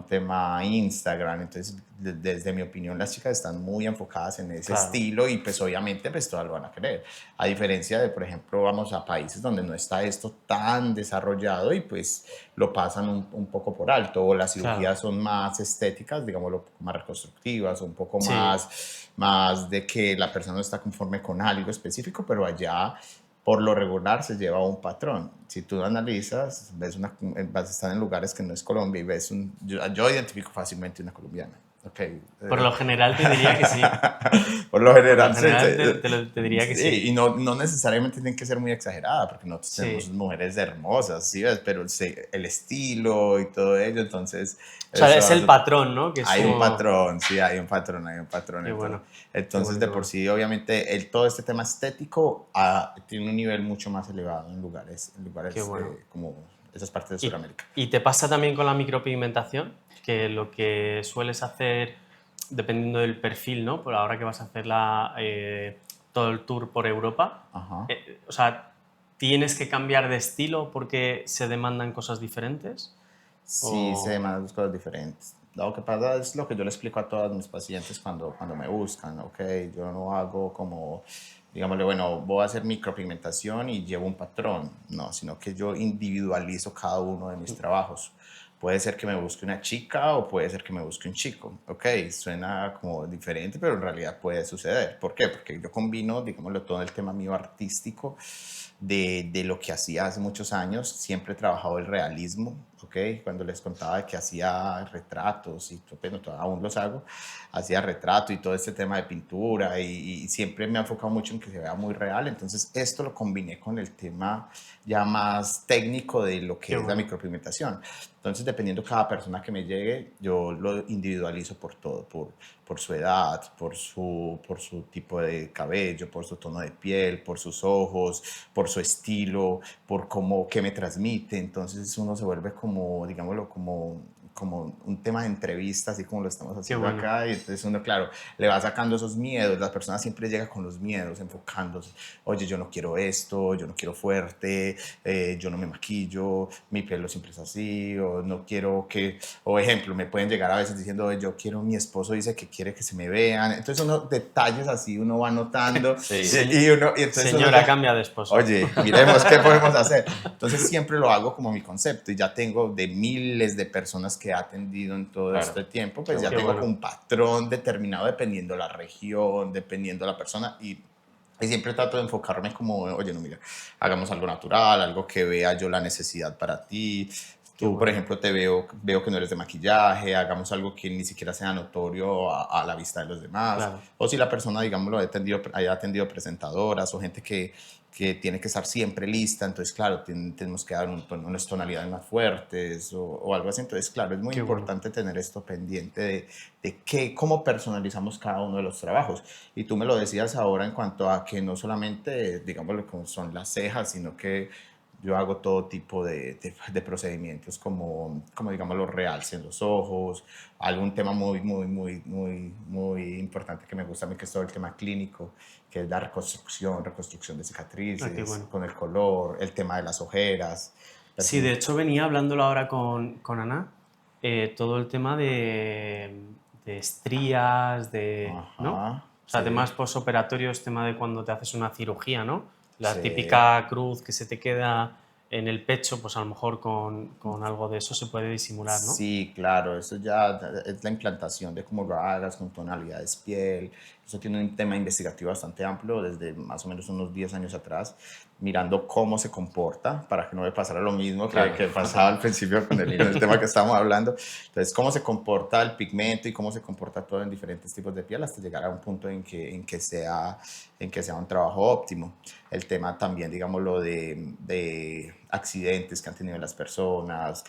tema Instagram, entonces desde mi opinión las chicas están muy enfocadas en ese
claro.
estilo, y pues obviamente pues todas lo van a querer, a diferencia de, por ejemplo, vamos a países donde no está esto tan desarrollado y pues lo pasan un poco por alto, o las
Claro,
cirugías son más estéticas, digámoslo, un poco más reconstructivas, un poco
sí,
más de que la persona no está conforme con algo específico, pero allá por lo regular se lleva un patrón. Si tú analizas, vas a estar en lugares que no es Colombia y ves yo identifico fácilmente una colombiana. Okay.
por lo general te diría que sí,
Por lo
por lo
general, sí,
general te diría que
sí,
sí,
y no necesariamente tienen que ser muy exageradas, porque nosotros tenemos
sí.
mujeres hermosas, ¿sí ves? Pero el estilo y todo ello, entonces
O sea, es el patrón, ¿no? Que es
hay un
como...
patrón, sí, hay un patrón, hay un patrón.
Qué
Entonces,
bueno, qué
entonces
bueno,
de
qué
por
bueno.
sí, obviamente, todo este tema estético tiene un nivel mucho más elevado en lugares
Qué bueno.
como esas partes de
¿Y,
Sudamérica.
y te pasa también con la micropigmentación? Que lo que sueles hacer, dependiendo del perfil, ¿no? Por ahora que vas a hacer todo el tour por Europa,
Ajá.
o sea, ¿tienes que cambiar de estilo porque se demandan cosas diferentes?
Sí, se
O...
demandan dos cosas diferentes. Lo que pasa es lo que yo le explico a todos mis pacientes cuando me buscan, ¿ok? Yo no hago como, digámosle, bueno, voy a hacer micropigmentación y llevo un patrón, no, sino que yo individualizo cada uno de mis trabajos. puede ser que me busque una chica o puede ser que me busque un chico. Ok, suena como diferente, pero en realidad puede suceder. ¿Por qué? Porque yo combino, digámoslo, todo el tema mío artístico de lo que hacía hace muchos años. Siempre he trabajado el realismo, ¿ok? Cuando les contaba de que hacía retratos, y bueno, aún los hago, hacía retrato y todo este tema de pintura, y siempre me he enfocado mucho en que se vea muy real. Entonces esto lo combiné con el tema ya más técnico de lo que
Qué
es la
bueno.
micropigmentación. Entonces, dependiendo de cada persona que me llegue, yo lo individualizo por todo, por su edad, por su tipo de cabello, por su tono de piel, por sus ojos, por su estilo, por cómo, qué me transmite. Entonces uno se vuelve como, digámoslo, como un tema de entrevista, así como lo estamos
Qué
haciendo
bueno.
acá, y entonces uno, claro, le va sacando esos miedos. La persona siempre llega con los miedos, enfocándose. Oye, yo no quiero esto, yo no quiero fuerte, yo no me maquillo, mi pelo siempre es así, o no quiero que, o ejemplo, me pueden llegar a veces diciendo, yo quiero, mi esposo dice que quiere que se me vean. Entonces unos detalles así uno va notando,
Sí.
y entonces uno
Señora,
ya,
cambia de esposo.
oye, miremos qué podemos hacer. Entonces siempre lo hago como mi concepto, y ya tengo de miles de personas que he atendido en todo
Claro.
este tiempo,
Qué
pues ya
Qué
tengo
bueno.
como un patrón determinado dependiendo la región, dependiendo la persona, y siempre trato de enfocarme como, oye, no, mira, hagamos algo natural, algo que vea yo la necesidad para ti.
Qué
Tú, por
bueno.
ejemplo, veo que no eres de maquillaje, hagamos algo que ni siquiera sea notorio a la vista de los demás.
Claro.
O si la persona, digámoslo, haya atendido presentadoras o gente que tiene que estar siempre lista, entonces, claro, tenemos que dar unas tonalidades más fuertes o algo así. Entonces, claro, es muy
Qué bueno.
importante tener esto pendiente de cómo personalizamos cada uno de los trabajos. Y tú me lo decías ahora en cuanto a que no solamente, digámoslo, como son las cejas, sino que yo hago todo tipo de procedimientos como digamos, los realce en los ojos, algún tema muy importante que me gusta a mí, que es todo el tema clínico, que es la reconstrucción de
Ah,
cicatrices,
qué bueno.
con el color, el tema de las ojeras.
Sí, de hecho venía hablándolo ahora con Ana, todo el tema de estrías, ¿no?
Ajá,
O sea,
sí,
temas posoperatorios, tema de cuando te haces una cirugía, ¿no? La
sí.
típica cruz que se te queda en el pecho, pues a lo mejor con algo de eso se puede disimular, ¿no?
Sí, claro, eso ya es la implantación de cómo lo hagas con tonalidades piel. Eso tiene un tema investigativo bastante amplio desde más o menos unos 10 años atrás, mirando cómo se comporta para que no me pasara lo mismo
Claro.
que pasaba al principio con el tema que estábamos hablando. Entonces, cómo se comporta el pigmento y cómo se comporta todo en diferentes tipos de piel hasta llegar a un punto en que sea un trabajo óptimo. El tema también, digámoslo, de accidentes que han tenido las personas,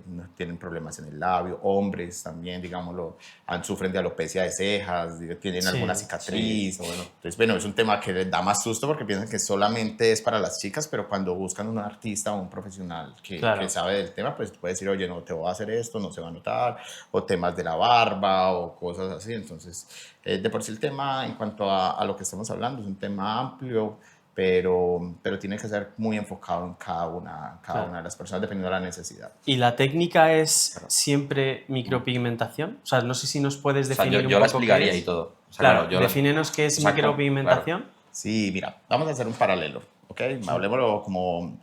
no tienen problemas en el labio, hombres también, digámoslo, sufren de alopecia de cejas, tienen alguna
Sí,
cicatriz.
Sí, bueno.
Entonces, bueno, es un tema que les da más susto porque piensan que solamente es para las chicas, pero cuando buscan un artista o un profesional que
claro.
sabe del tema, pues puede decir, oye, no te voy a hacer esto, no se va a notar, o temas de la barba o cosas así. Entonces, de por sí el tema en cuanto a lo que estamos hablando es un tema amplio, pero tiene que ser muy enfocado en cada una
Claro.
de las personas dependiendo de la necesidad.
¿Y la técnica es
Claro.
siempre micropigmentación? O sea, no sé si nos puedes
O sea,
definir un
yo la
poco qué
explicaría y
es.
todo. O sea, claro,
Claro, defínenos qué es
o sea, claro.
micropigmentación.
Sí, mira, vamos a hacer un paralelo, ¿ok? Hablemoslo como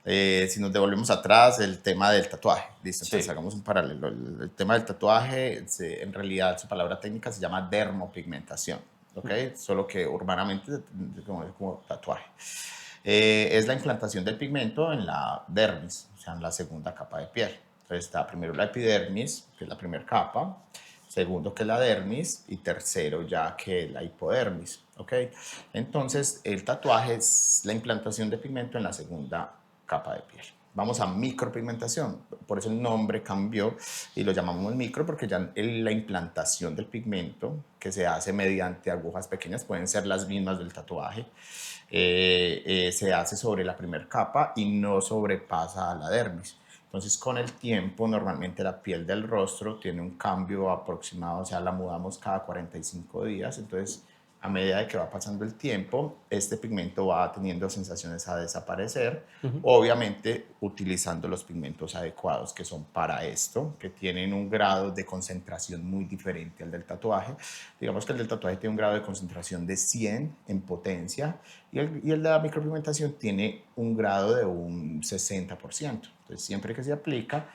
si nos devolvemos atrás, el tema del tatuaje. Listo, entonces
Sí.
hagamos un paralelo. El tema del tatuaje, en realidad su palabra técnica se llama dermopigmentación, ¿ok? Solo que urbanamente es como tatuaje. Es la implantación del pigmento en la dermis, o sea, en la segunda capa de piel. Entonces está primero la epidermis, que es la primera capa, segundo que es la dermis y tercero ya que es la hipodermis, ¿ok? Entonces el tatuaje es la implantación de pigmento en la segunda capa de piel. Vamos a micropigmentación, por eso el nombre cambió y lo llamamos micro porque ya la implantación del pigmento que se hace mediante agujas pequeñas pueden ser las mismas del tatuaje, se hace sobre la primera capa y no sobrepasa a la dermis. Entonces, con el tiempo, normalmente la piel del rostro tiene un cambio aproximado, o sea, la mudamos cada 45 días. Entonces, a medida de que va pasando el tiempo, este pigmento va teniendo sensaciones a desaparecer,
Ujú.
obviamente utilizando los pigmentos adecuados que son para esto, que tienen un grado de concentración muy diferente al del tatuaje. Digamos que el del tatuaje tiene un grado de concentración de 100 en potencia y el de la micropigmentación tiene un grado de un 60%. Entonces, siempre que se aplica,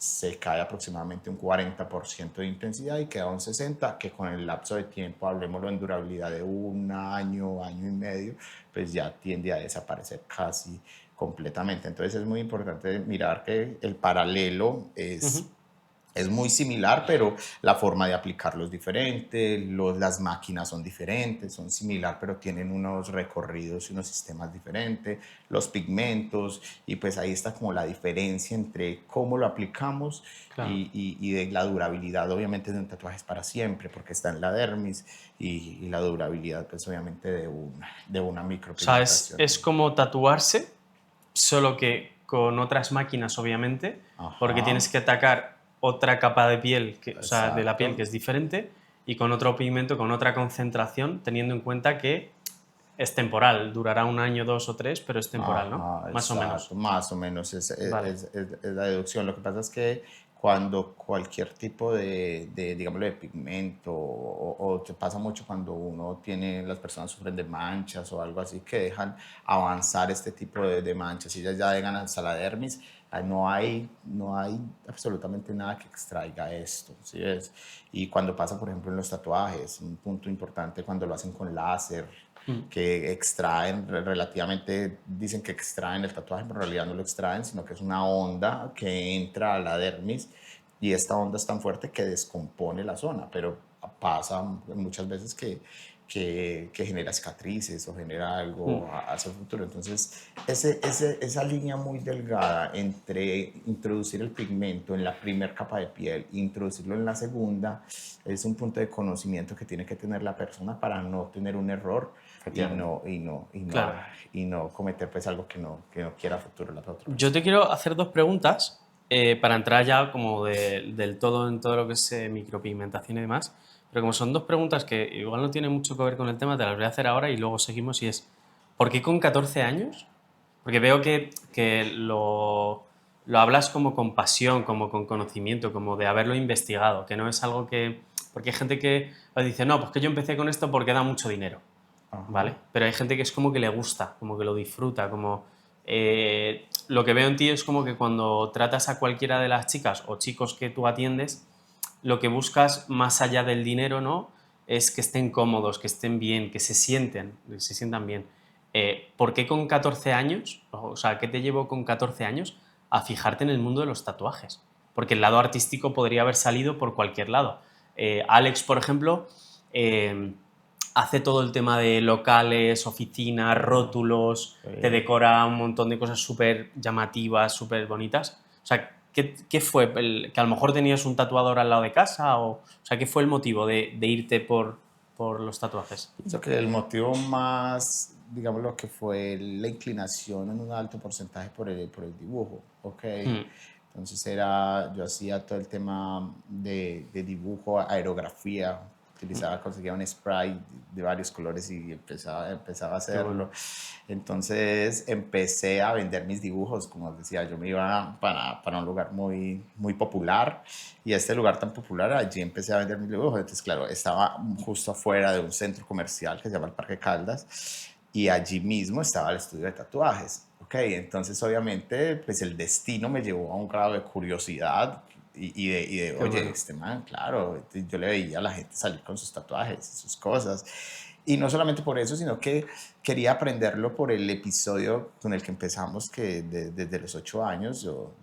se cae aproximadamente un 40% de intensidad y queda un 60%, que con el lapso de tiempo, hablemoslo en durabilidad de un año, año y medio, pues ya tiende a desaparecer casi completamente. Entonces es muy importante mirar que el paralelo es muy similar, pero la forma de aplicarlo es diferente, las máquinas son diferentes, son similar, pero tienen unos recorridos y unos sistemas diferentes, los pigmentos, y pues ahí está como la diferencia entre cómo lo aplicamos
Claro.
y de la durabilidad, obviamente, de un tatuaje es para siempre, porque está en la dermis, y la durabilidad, pues obviamente, de una
O sea,
micropigmentación.
es como tatuarse, solo que con otras máquinas, obviamente, porque
Ajá,
tienes que atacar otra capa de piel, o sea, de la piel
exacto.
que es diferente, y con otro pigmento, con otra concentración, teniendo en cuenta que es temporal, durará un año, dos o tres, pero es temporal, ¿no?
Ajá,
Más o menos.
exacto, más o menos
Vale.
es la deducción. Lo que pasa es que cuando cualquier tipo digámoslo, de pigmento, o te pasa mucho cuando las personas sufren de manchas o algo así, que dejan avanzar este tipo de manchas, y ellas ya llegan hasta la dermis, no hay absolutamente nada que extraiga esto, ¿sí ves? Y cuando pasa, por ejemplo, en los tatuajes, un punto importante cuando lo hacen con láser,
Mm.
que extraen relativamente, dicen que extraen el tatuaje, pero en realidad no lo extraen, sino que es una onda que entra a la dermis, y esta onda es tan fuerte que descompone la zona, pero pasa muchas veces que genera cicatrices o genera
Mm.
algo hacia el futuro. Entonces, esa línea muy delgada entre introducir el pigmento en la primera capa de piel e introducirlo en la segunda es un punto de conocimiento que tiene que tener la persona para no tener un error
Claro.
y no cometer pues algo que no quiera a futuro la otra
Yo
persona.
te quiero hacer dos preguntas para entrar ya como del todo en todo lo que es micropigmentación y demás. Pero como son dos preguntas que igual no tienen mucho que ver con el tema, te las voy a hacer ahora y luego seguimos. Y es, ¿por qué con 14 años? Porque veo que lo hablas como con pasión, como con conocimiento, como de haberlo investigado, que no es algo que... Porque hay gente que dice, no, pues que yo empecé con esto porque da mucho dinero.
Ajá.
¿Vale? Pero hay gente que es como que le gusta, como que lo disfruta, como... lo que veo en ti es como que cuando tratas a cualquiera de las chicas o chicos que tú atiendes, lo que buscas más allá del dinero, ¿no? Es que estén cómodos, que estén bien, que se sientan bien. ¿Por qué con 14 años, o sea, qué te llevó con 14 años a fijarte en el mundo de los tatuajes? Porque el lado artístico podría haber salido por cualquier lado. Alex, por ejemplo, eh, hace todo el tema de locales, oficinas, rótulos, te
Sí.
decora un montón de cosas súper llamativas, súper bonitas. O sea, ¿qué fue? ¿Que a lo mejor tenías un tatuador al lado de casa? O sea, ¿qué fue el motivo de irte por los tatuajes?
Pienso que el motivo más, digamos, lo que fue la inclinación en un alto porcentaje por el dibujo, ¿ok?
Hmm.
Entonces yo hacía todo el tema de dibujo, aerografía, conseguía un spray de varios colores y empezaba a
Qué bueno.
hacerlo. Entonces empecé a vender mis dibujos, como decía, yo me iba para un lugar muy, muy popular, y a este lugar tan popular, allí empecé a vender mis dibujos. Entonces, claro, estaba justo afuera de un centro comercial que se llama el Parque Caldas, y allí mismo estaba el estudio de tatuajes. Ok, entonces obviamente pues el destino me llevó a un grado de curiosidad
Qué
oye,
bueno.
este man, claro, yo le veía a la gente salir con sus tatuajes, sus cosas. Y no solamente por eso, sino que quería aprenderlo por el episodio con el que empezamos, que desde los 8 años yo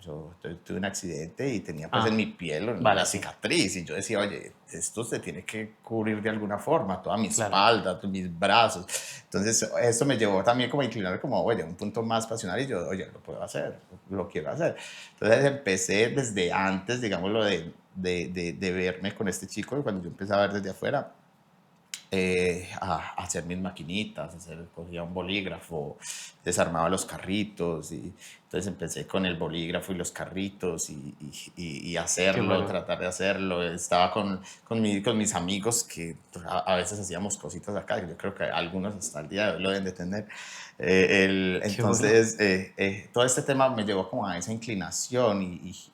tuve un accidente y tenía pues en
Ah,
mi piel
vale,
la
sí,
cicatriz, y yo decía, oye, esto se tiene que cubrir de alguna forma, toda mi
claro.
espalda, todos mis brazos. Entonces esto me llevó también como a inclinar como, oye, un punto más pasional, y yo, oye, lo puedo hacer, lo quiero hacer. Entonces empecé desde antes, digámoslo, de verme con este chico, cuando yo empecé a ver desde afuera, a hacer mis maquinitas, cogía un bolígrafo, desarmaba los carritos, y entonces empecé con el bolígrafo y los carritos, y
Qué
hacerlo,
bueno.
tratar de hacerlo. Estaba con mis amigos, que a veces hacíamos cositas acá, que yo creo que algunos hasta el día de hoy lo deben de tener.
Qué bueno.
Entonces, todo este tema me llevó como a esa inclinación,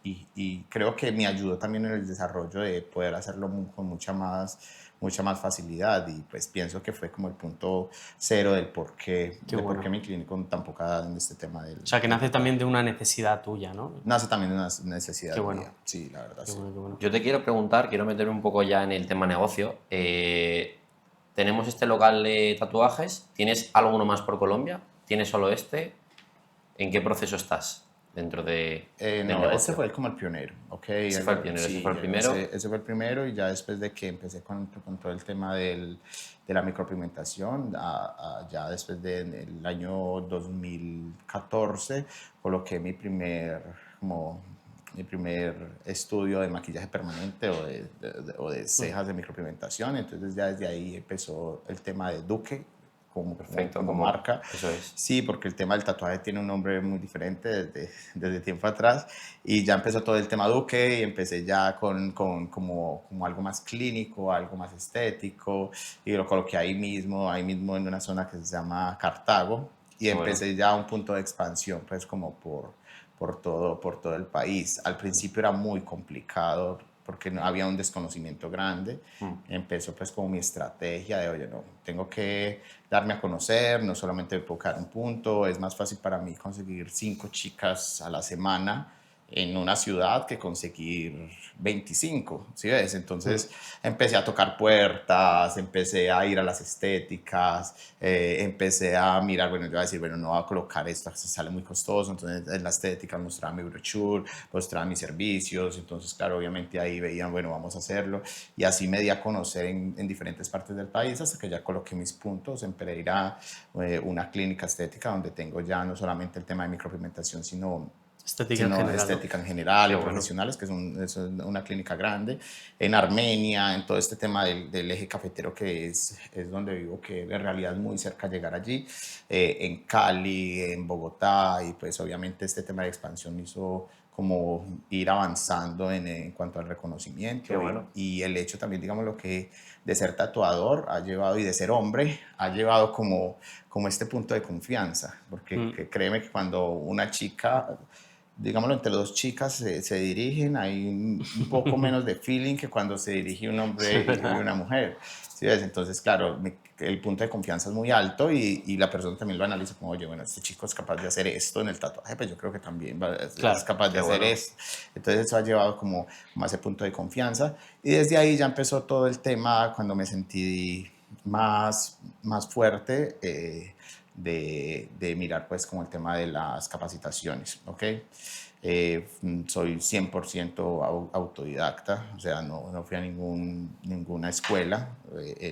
y creo que me ayudó también en el desarrollo de poder hacerlo con mucha más mucha más facilidad y pues pienso que fue como el punto cero del por qué, por qué me incliné con tan poca edad en este tema del...
O sea, que nace también de una necesidad tuya, ¿no?
Nace también de una necesidad
Qué bueno.
mía, sí, la verdad,
Qué
sí.
bueno, qué bueno.
Yo te quiero preguntar, quiero meterme un poco ya en el tema negocio. Tenemos este local de tatuajes. ¿Tienes alguno más por Colombia? ¿Tienes solo este? ¿En qué proceso estás dentro del
No, ese
negocio?
fue como el pionero, ¿ok?
Ese fue el pionero,
Sí,
ese fue el primero.
ese fue el primero y ya después de que empecé con todo el tema de la micropigmentación, ya después del año 2014, coloqué mi primer estudio de maquillaje permanente o de cejas de micropigmentación, entonces ya desde ahí empezó el tema de Duque,
Perfecto,
como marca.
Eso es.
Sí, porque el tema del tatuaje tiene un nombre muy diferente desde tiempo atrás y ya empezó todo el tema Duque y empecé ya como algo más clínico, algo más estético y lo coloqué ahí mismo en una zona que se llama Cartago y empecé ya un punto de expansión pues como por todo el país. Al principio era muy complicado porque no, había un desconocimiento grande. Empezó pues como mi estrategia de, oye, no, tengo que darme a conocer, no solamente enfocar un punto, es más fácil para mí conseguir 5 chicas a la semana en una ciudad que conseguir 25, ¿sí ves? Entonces empecé a tocar puertas, empecé a ir a las estéticas, empecé a mirar, bueno, yo iba a decir, bueno, no voy a colocar esto, se sale muy costoso, entonces en la estética mostraba mi brochure, mostraba mis servicios, entonces claro, obviamente ahí veían, bueno, vamos a hacerlo, y así me di a conocer en diferentes partes del país hasta que ya coloqué mis puntos en Pereira, una clínica estética donde tengo ya no solamente el tema de micropigmentación, sino estética en general, y profesionales, que es una clínica grande, en Armenia, en todo este tema del eje cafetero que es donde vivo, que en realidad es muy cerca llegar allí, en Cali, en Bogotá, y pues obviamente este tema de expansión hizo como ir avanzando en cuanto al reconocimiento.
Qué bueno.
Y el hecho también, digamos, lo que de ser tatuador ha llevado y de ser hombre ha llevado como este punto de confianza, porque créeme que cuando una chica, digámoslo, entre dos chicas se dirigen, hay un poco menos de feeling que cuando se dirige un hombre y una mujer. ¿Sí ves? Entonces, claro, el punto de confianza es muy alto y la persona también lo analiza como, oye, bueno, este chico es capaz de hacer esto en el tatuaje, pues yo creo que también es capaz de hacer esto. Entonces, eso ha llevado como a ese punto de confianza. Y desde ahí ya empezó todo el tema cuando me sentí más fuerte. De mirar pues como el tema de las capacitaciones, ¿ok? Soy 100% autodidacta, o sea, no fui a ninguna escuela,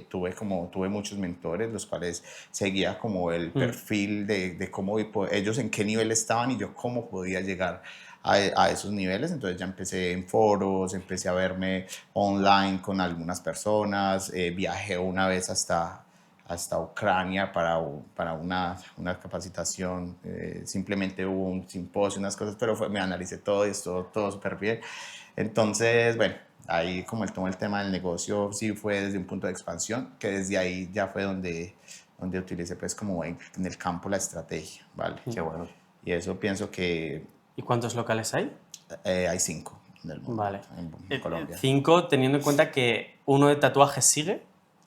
tuve muchos mentores, los cuales seguía como el perfil de cómo ellos en qué nivel estaban y yo cómo podía llegar a esos niveles. Entonces ya empecé en foros, empecé a verme online con algunas personas, viajé una vez hasta Ucrania para una capacitación, simplemente hubo un simposio, unas cosas, pero me analicé todo esto, todo súper bien. Entonces, bueno, ahí como todo el tema del negocio sí fue desde un punto de expansión, que desde ahí ya fue donde utilicé pues como en el campo la estrategia, ¿vale?
Qué bueno.
Y eso pienso que...
¿Y cuántos locales hay?
Hay 5 en el mundo,
Vale.
en Colombia.
5 teniendo en cuenta que uno de tatuajes sigue.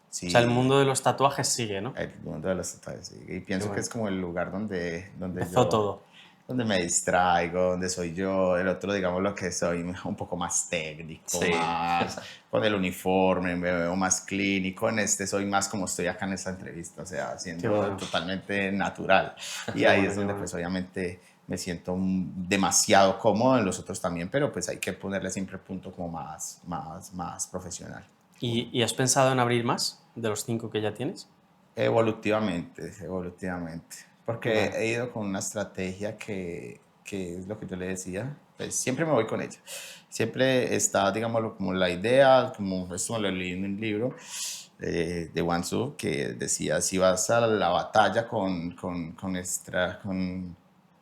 Sí,
o sea, el mundo de los tatuajes sigue, ¿no?
el mundo de los tatuajes, sí. Y pienso
bueno.
que es como el lugar donde
Empezó todo.
Donde me distraigo, donde soy yo. El otro, digamos, lo que soy un poco más técnico,
Sí.
más con el uniforme, me veo más clínico. En este soy más como estoy acá en esta entrevista, o sea, siendo totalmente natural. Y ahí es donde, pues, obviamente me siento demasiado cómodo, en los otros también, pero pues hay que ponerle siempre punto como más profesional.
¿Y has pensado en abrir más de los 5 que ya tienes?
Evolutivamente. Porque he ido con una estrategia que es lo que yo le decía, pues siempre me voy con ella. Siempre está, digámoslo, como la idea, como esto lo leí en un libro de Wan Tzu, que decía, si vas a la batalla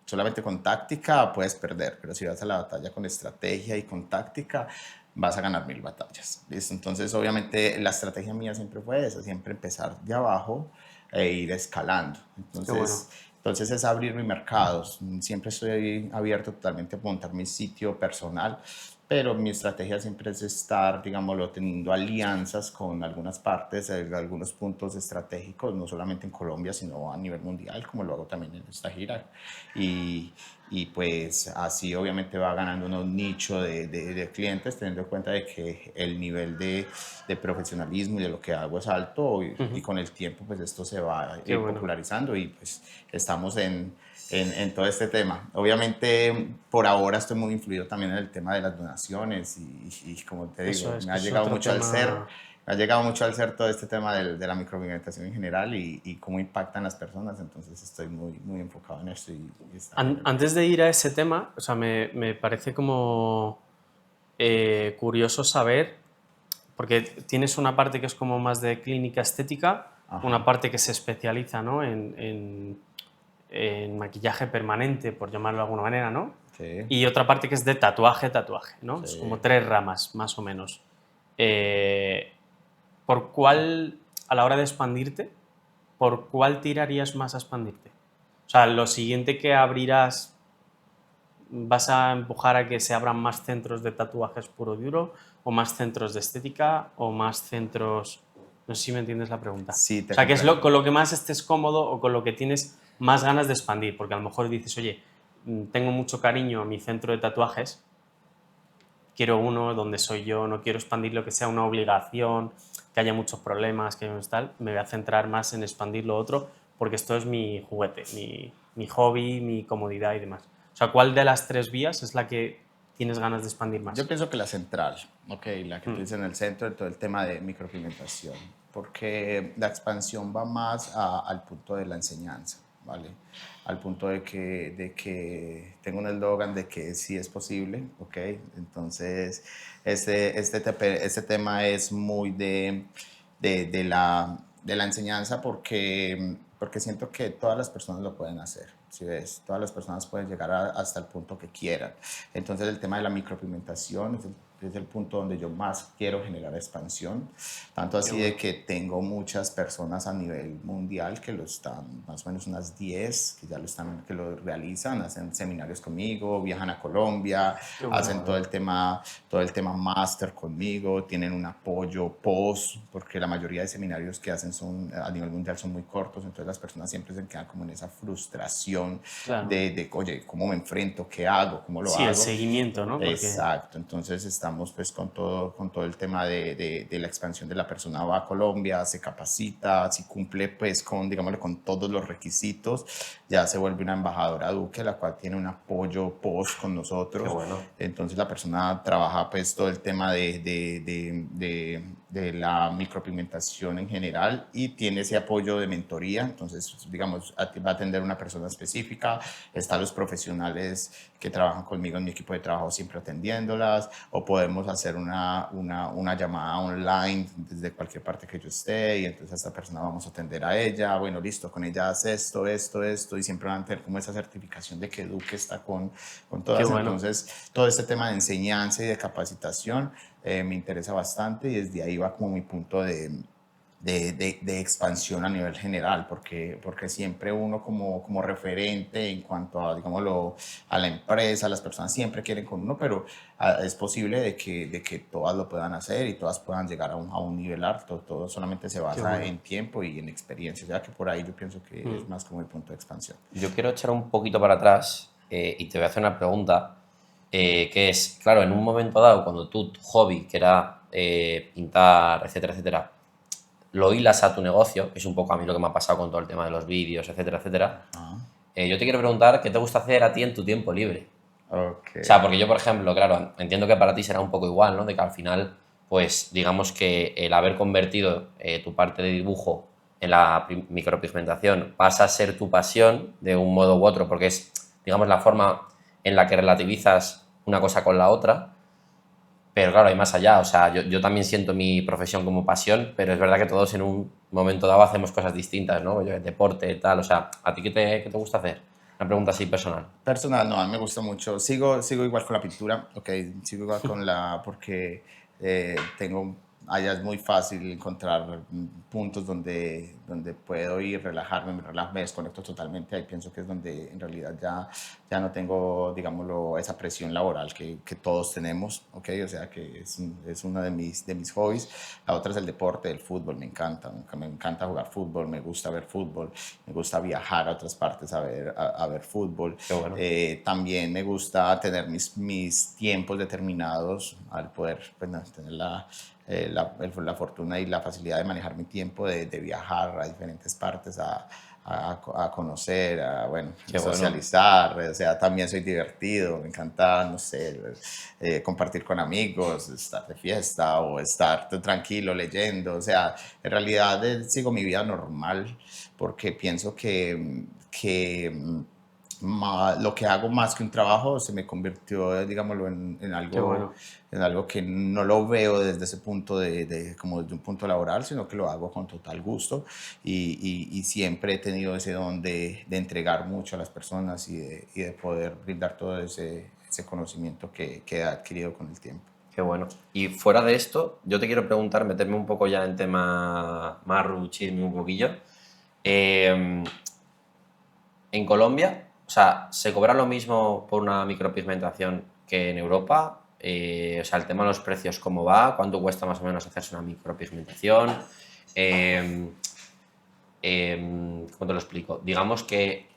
solamente con táctica, puedes perder, pero si vas a la batalla con estrategia y con táctica, vas a ganar 1000 batallas. ¿Listo? Entonces, obviamente, la estrategia mía siempre fue esa, siempre empezar de abajo e ir escalando. Entonces es abrir mis mercados. Siempre estoy abierto totalmente a montar mi sitio personal pero mi estrategia siempre es estar, digámoslo, teniendo alianzas con algunas partes, algunos puntos estratégicos, no solamente en Colombia, sino a nivel mundial, como lo hago también en esta gira. Y, y pues así obviamente va ganando un nicho de clientes, teniendo en cuenta de que el nivel de profesionalismo y de lo que hago es alto y con el tiempo pues esto se va a
Qué
ir
bueno.
popularizando y pues estamos en todo este tema. Obviamente, por ahora estoy muy influido también en el tema de las donaciones y como te
Eso
digo,
es,
me
que
ha
eso es
llegado
otro
mucho al ser,
tema.
me ha llegado mucho al ser todo este tema de la micropigmentación en general y cómo impactan las personas, entonces estoy muy, muy enfocado en esto y está genial.
Antes de ir a ese tema, o sea, me parece como curioso saber, porque tienes una parte que es como más de clínica estética, una
Ajá,
parte que se especializa, ¿no? En maquillaje permanente, por llamarlo de alguna manera, ¿no?
sí,
Y otra parte que es de tatuaje, tatuaje, ¿no? Es
sí.
como tres ramas, más o menos. Eh, ¿Por cuál, a la hora de expandirte, por cuál tirarías más a expandirte? O sea, lo siguiente que abrirás, ¿vas a empujar a que se abran más centros de tatuajes puro duro o más centros de estética o más centros... No sé si me entiendes la pregunta.
Sí,
O
te
sea, ¿qué es
comprendo.
con lo que más estés cómodo o con lo que tienes más ganas de expandir? Porque a lo mejor dices, oye, tengo mucho cariño a mi centro de tatuajes, quiero uno donde soy yo, no quiero expandir lo que sea una obligación, que haya muchos problemas, que tal, me voy a centrar más en expandir lo otro porque esto es mi juguete, mi hobby, mi comodidad y demás. O sea, ¿cuál de las tres vías es la que tienes ganas de expandir
Yo
más?
pienso que la central, ok, la que tú
Mm,
dices en el centro de todo el tema de micropigmentación, porque la expansión va más al punto de la enseñanza, ¿vale? Al punto de que tengo un eslogan de que sí es posible, ok, entonces este tema es muy de la enseñanza porque siento que todas las personas lo pueden hacer, ¿sí ves? Todas las personas pueden llegar hasta el punto que quieran. Entonces el tema de la micropigmentación es el punto donde yo más quiero generar expansión, tanto
qué
así de
bueno.
que tengo muchas personas a nivel mundial que lo están, más o menos unas 10 que ya lo están, que lo realizan, hacen seminarios conmigo, viajan a Colombia,
Qué
hacen
bueno.
todo el tema máster conmigo, tienen un apoyo post, porque la mayoría de seminarios que hacen son a nivel mundial son muy cortos, entonces las personas siempre se quedan como en esa frustración
Claro.
oye, ¿cómo me enfrento? ¿Qué hago? ¿Cómo lo
Sí, el
hago?
seguimiento, ¿no? Porque,
Exacto, entonces estamos pues con todo el tema de la expansión de la persona va a Colombia, se capacita, si cumple pues con, digámosle, con todos los requisitos, ya se vuelve una embajadora Duque, la cual tiene un apoyo post con
Qué
nosotros,
bueno.
entonces la persona trabaja pues todo el tema de la micropigmentación en general y tiene ese apoyo de mentoría, entonces digamos va a atender una persona específica, están los profesionales que trabajan conmigo en mi equipo de trabajo siempre atendiéndolas, o podemos hacer una llamada online desde cualquier parte que yo esté y entonces a esta persona vamos a atender a ella, bueno, listo, con ella hace esto y siempre van a tener como esa certificación de que Duque está con
qué
todas,
bueno.
entonces todo este tema de enseñanza y de capacitación me interesa bastante y desde ahí va como mi punto de expansión a nivel general, porque siempre uno como referente en cuanto a, digámoslo, a la empresa, las personas siempre quieren con uno, pero es posible de que todas lo puedan hacer y todas puedan llegar a un nivel alto, todo solamente se
Qué
basa
bueno.
en tiempo y en experiencia, o sea que por ahí yo pienso que es
Mm,
más como el punto de expansión.
Yo quiero echar un poquito para atrás y te voy a hacer una pregunta, que es, claro, en un momento dado, cuando tu hobby, que era pintar, etcétera, etcétera, lo hilas a tu negocio, que es un poco a mí lo que me ha pasado con todo el tema de los vídeos, etcétera, etcétera,
Ajá.
yo te quiero preguntar qué te gusta hacer a ti en tu tiempo libre.
Ok.
O sea, porque yo, por ejemplo, claro, entiendo que para ti será un poco igual, ¿no? De que al final, pues, digamos que el haber convertido tu parte de dibujo en la micropigmentación pasa a ser tu pasión de un modo u otro, porque es, digamos, la forma en la que relativizas una cosa con la otra. Pero claro, hay más allá. O sea, yo también siento mi profesión como pasión, pero es verdad que todos en un momento dado hacemos cosas distintas, ¿no? Yo, deporte, tal. O sea, ¿a ti qué te gusta hacer? Una pregunta así personal.
Personal, no, a mí me gusta mucho. Sigo igual con la pintura, ok, sigo igual con porque tengo allá es muy fácil encontrar puntos donde puedo ir, me desconecto totalmente. Ahí pienso que es donde en realidad ya no tengo, digámoslo, esa presión laboral que todos tenemos, ¿ok? O sea, que es uno de mis hobbies. La otra es el deporte, el fútbol, me encanta jugar fútbol, me gusta ver fútbol, me gusta viajar a otras partes a ver fútbol.
Qué bueno.
También me gusta tener mis tiempos determinados al poder pues, no, tener la fortuna y la facilidad de manejar mi tiempo, de viajar a diferentes partes, a conocer, bueno,
Qué bueno.
socializar, o sea, también soy divertido, me encanta, no sé, compartir con amigos, estar de fiesta o estar tranquilo leyendo, o sea, en realidad sigo mi vida normal porque pienso que lo que hago más que un trabajo se me convirtió, digámoslo, en
Qué
algo,
bueno.
en algo que no lo veo desde ese punto como desde un punto laboral, sino que lo hago con total gusto y siempre he tenido ese don de entregar mucho a las personas y de poder brindar todo ese conocimiento que he adquirido con el tiempo.
Qué bueno. Y fuera de esto, yo te quiero preguntar, meterme un poco ya en tema marru, chisme un poquillo. En Colombia, o sea, ¿se cobra lo mismo por una micropigmentación que en Europa? O sea, el tema de los precios, ¿cómo va? ¿Cuánto cuesta más o menos hacerse una micropigmentación? Eh, ¿Cómo te lo explico? Digamos que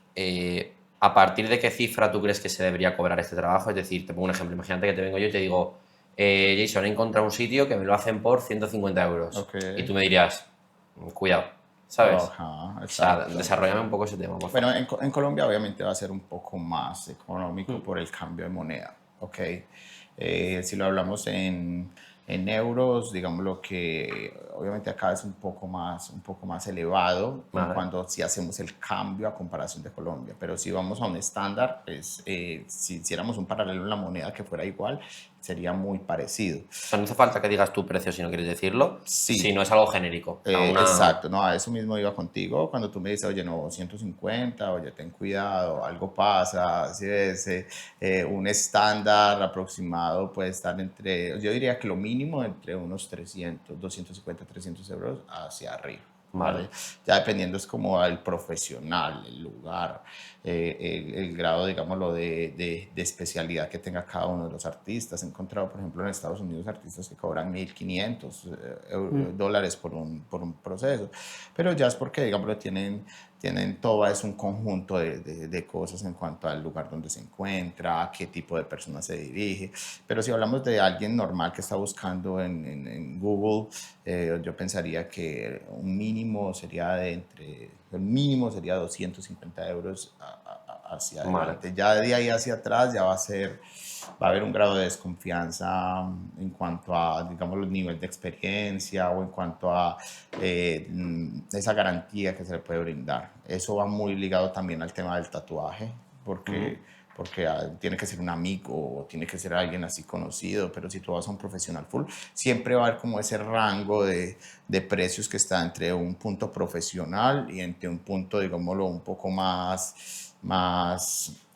a partir de qué cifra tú crees que se debería cobrar este trabajo. Es decir, te pongo un ejemplo. Imagínate que te vengo yo y te digo, Jason, he encontrado un sitio que me lo hacen por 150 euros.
Ok.
Y tú me dirías, cuidado, ¿sabes?
Ajá,
O sea,
exacto.
desarrollame un poco ese tema, por favor.
Bueno, en Colombia obviamente va a ser un poco más económico
Mm.
por el cambio de moneda, ¿ok? Si lo hablamos en euros, digamos lo que obviamente acá es un poco más elevado
Vale.
si hacemos el cambio a comparación de Colombia, pero si vamos a un estándar, pues si hiciéramos un paralelo en la moneda que fuera igual, sería muy parecido.
O sea, no hace falta que digas tu precio si no quieres decirlo,
Sí.
si no es algo genérico. O sea,
Exacto, no, a eso mismo iba contigo. Cuando tú me dices, oye, no, 150, oye, ten cuidado, algo pasa, así es, un estándar aproximado puede estar yo diría que lo mínimo entre unos 300, 250, 300 euros hacia arriba.
Vale.
Ya dependiendo es como el profesional, el lugar, el grado, digámoslo, de especialidad que tenga cada uno de los artistas. He encontrado, por ejemplo, en Estados Unidos artistas que cobran 1.500 dólares por un proceso, pero ya es porque, digámoslo, tienen todo es un conjunto de cosas en cuanto al lugar donde se encuentra, a qué tipo de persona se dirige. Pero si hablamos de alguien normal que está buscando en Google, yo pensaría que un mínimo sería el mínimo sería 250 euros hacia adelante.
Vale.
Ya de ahí hacia atrás ya va a haber un grado de desconfianza en cuanto a, digamos, el nivel de experiencia o en cuanto a esa garantía que se le puede brindar. Eso va muy ligado también al tema del tatuaje, porque tiene que ser un amigo o tiene que ser alguien así conocido, pero si tú vas a un profesional full, siempre va a haber como ese rango de precios que está entre un punto profesional y entre un punto, digámoslo, un poco más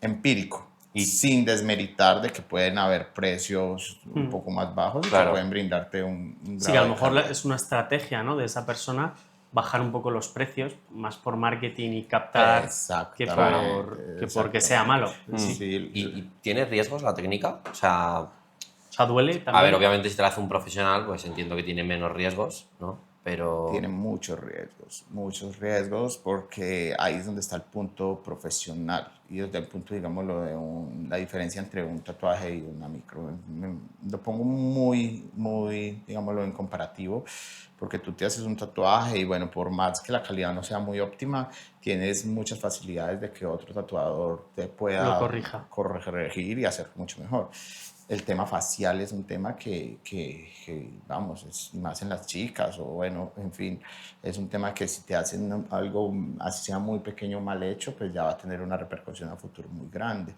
empírico. Y sin desmeritar de que pueden haber precios un poco más bajos y
Claro.
que pueden brindarte un grado
Sí, que a lo
de
mejor
calidad.
es una estrategia, ¿no?, de esa persona bajar un poco los precios, más por marketing y captar que porque sea malo.
Sí.
Sí.
¿Y tiene riesgos la técnica? O sea,
O sea, duele también.
a ver, obviamente si te la hace un profesional, pues entiendo que tiene menos riesgos, ¿no? Pero...
Tiene muchos riesgos porque ahí es donde está el punto profesional y desde el punto, digámoslo, la diferencia entre un tatuaje y una micro. Lo pongo muy, digámoslo, en comparativo porque tú te haces un tatuaje y bueno, por más que la calidad no sea muy óptima, tienes muchas facilidades de que otro tatuador te pueda
Lo corrija.
corregir y hacer mucho mejor. El tema facial es un tema que vamos, es más en las chicas o bueno, en fin, es un tema que si te hacen algo, así sea muy pequeño o mal hecho, pues ya va a tener una repercusión a futuro muy grande.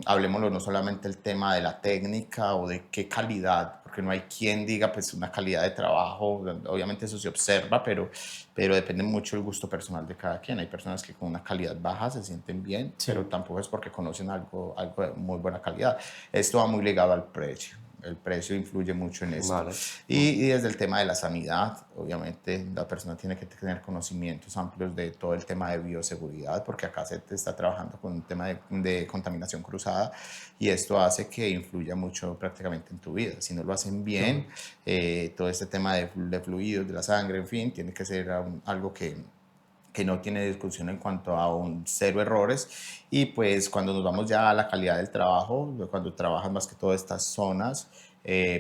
Hablemoslo no solamente el tema de la técnica o de qué calidad, porque no hay quien diga pues una calidad de trabajo, obviamente eso se observa, pero depende mucho del gusto personal de cada quien. Hay personas que con una calidad baja se sienten bien,
Sí.
pero tampoco es porque conocen algo de muy buena calidad. Esto va muy ligado al precio. el precio influye mucho en eso.
Vale.
Y desde el tema de la sanidad, obviamente la persona tiene que tener conocimientos amplios de todo el tema de bioseguridad, porque acá se te está trabajando con un tema de contaminación cruzada y esto hace que influya mucho prácticamente en tu vida. Si no lo hacen bien, todo este tema de fluidos, de la sangre, en fin, tiene que ser algo que no tiene discusión en cuanto a un cero errores. Y pues cuando nos vamos ya a la calidad del trabajo, cuando trabajas más que todo estas zonas,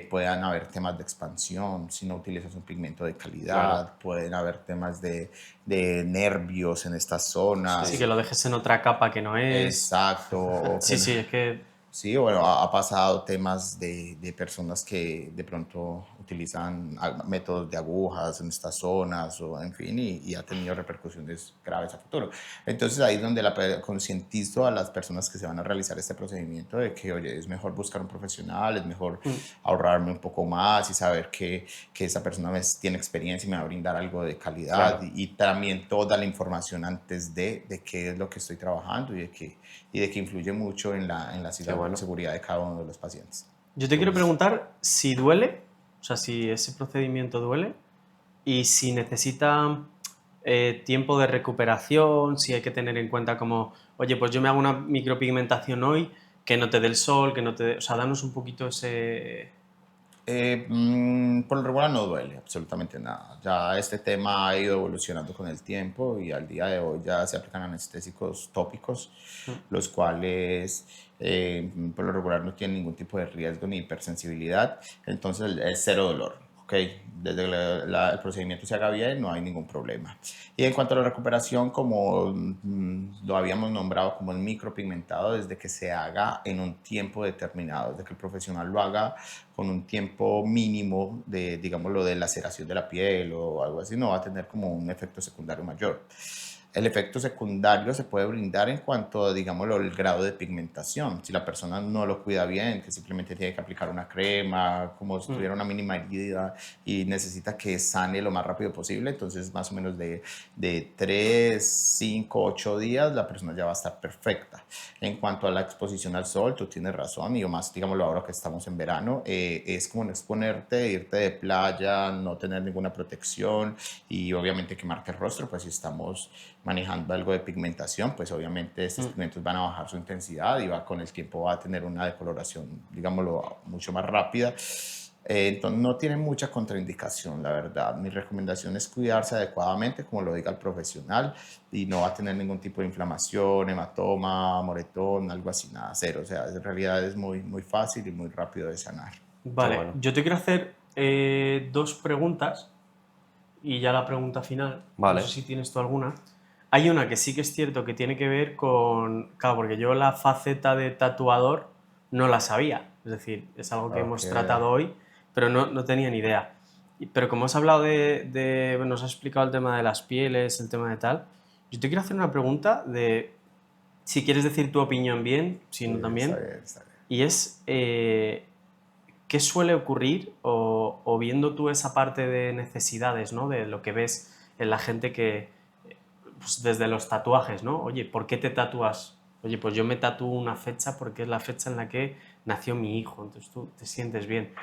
puedan haber temas de expansión, si no utilizas un pigmento de calidad,
Claro.
pueden haber temas de nervios en estas zonas.
Sí, que lo dejes en otra capa que no es.
Exacto. O
Sí, sí, es que
sí, bueno, ha pasado temas de personas que de pronto utilizan métodos de agujas en estas zonas, o en fin, y ha tenido repercusiones graves a futuro. Entonces ahí es donde concientizo a las personas que se van a realizar este procedimiento de que, oye, es mejor buscar un profesional, es mejor ahorrarme un poco más y saber que esa persona tiene experiencia y me va a brindar algo de calidad.
Claro.
Y también toda la información antes de qué es lo que estoy trabajando y de que influye mucho en la seguridad de cada uno de los pacientes.
yo te quiero preguntar si duele, o sea, si ese procedimiento duele y si necesita tiempo de recuperación, si hay que tener en cuenta como, oye, pues yo me hago una micropigmentación hoy, que no te dé el sol, que no te dé... O sea, danos un poquito ese...
Por lo regular no duele absolutamente nada. Ya este tema ha ido evolucionando con el tiempo y al día de hoy ya se aplican anestésicos tópicos, los cuales por lo regular no tienen ningún tipo de riesgo ni hipersensibilidad, entonces es cero dolor. Ok, desde el procedimiento se haga bien, no hay ningún problema. Y en cuanto a la recuperación, como lo habíamos nombrado como el micropigmentado, desde que se haga en un tiempo determinado, desde que el profesional lo haga con un tiempo mínimo de, digámoslo, de laceración de la piel o algo así, no va a tener como un efecto secundario mayor. El efecto secundario se puede brindar en cuanto a, digámoslo, el grado de pigmentación. Si la persona no lo cuida bien, que simplemente tiene que aplicar una crema, como si tuviera una mínima herida y necesita que sane lo más rápido posible, entonces más o menos de 3, 5, 8 días la persona ya va a estar perfecta. En cuanto a la exposición al sol, tú tienes razón, y más, digámoslo, ahora que estamos en verano, es como no exponerte, irte de playa, no tener ninguna protección y obviamente quemarte el rostro, pues si estamos manejando algo de pigmentación, pues obviamente estos pigmentos van a bajar su intensidad y con el tiempo va a tener una decoloración, digámoslo, mucho más rápida. Entonces no tiene mucha contraindicación, la verdad. Mi recomendación es cuidarse adecuadamente, como lo diga el profesional, y no va a tener ningún tipo de inflamación, hematoma, moretón, algo así, nada, cero. O sea, en realidad es muy, muy fácil y muy rápido de sanar.
Vale,
bueno.
yo te quiero hacer 2 preguntas y ya la pregunta final.
Vale.
No sé si tienes tú alguna. Hay una que sí que es cierto que tiene que ver con... Claro, porque yo la faceta de tatuador no la sabía. Es decir, es algo que hemos tratado hoy, pero no tenía ni idea. Pero como has hablado nos has explicado el tema de las pieles, el tema de tal, yo te quiero hacer una pregunta de si quieres decir tu opinión bien, si no también.
Está bien, está bien.
Y es, ¿qué suele ocurrir o viendo tú esa parte de necesidades, ¿no? De lo que ves en la gente que, pues desde los tatuajes, ¿no? Oye, ¿por qué te tatúas? Oye, pues yo me tatúo una fecha porque es la fecha en la que nació mi hijo, entonces tú te sientes bien.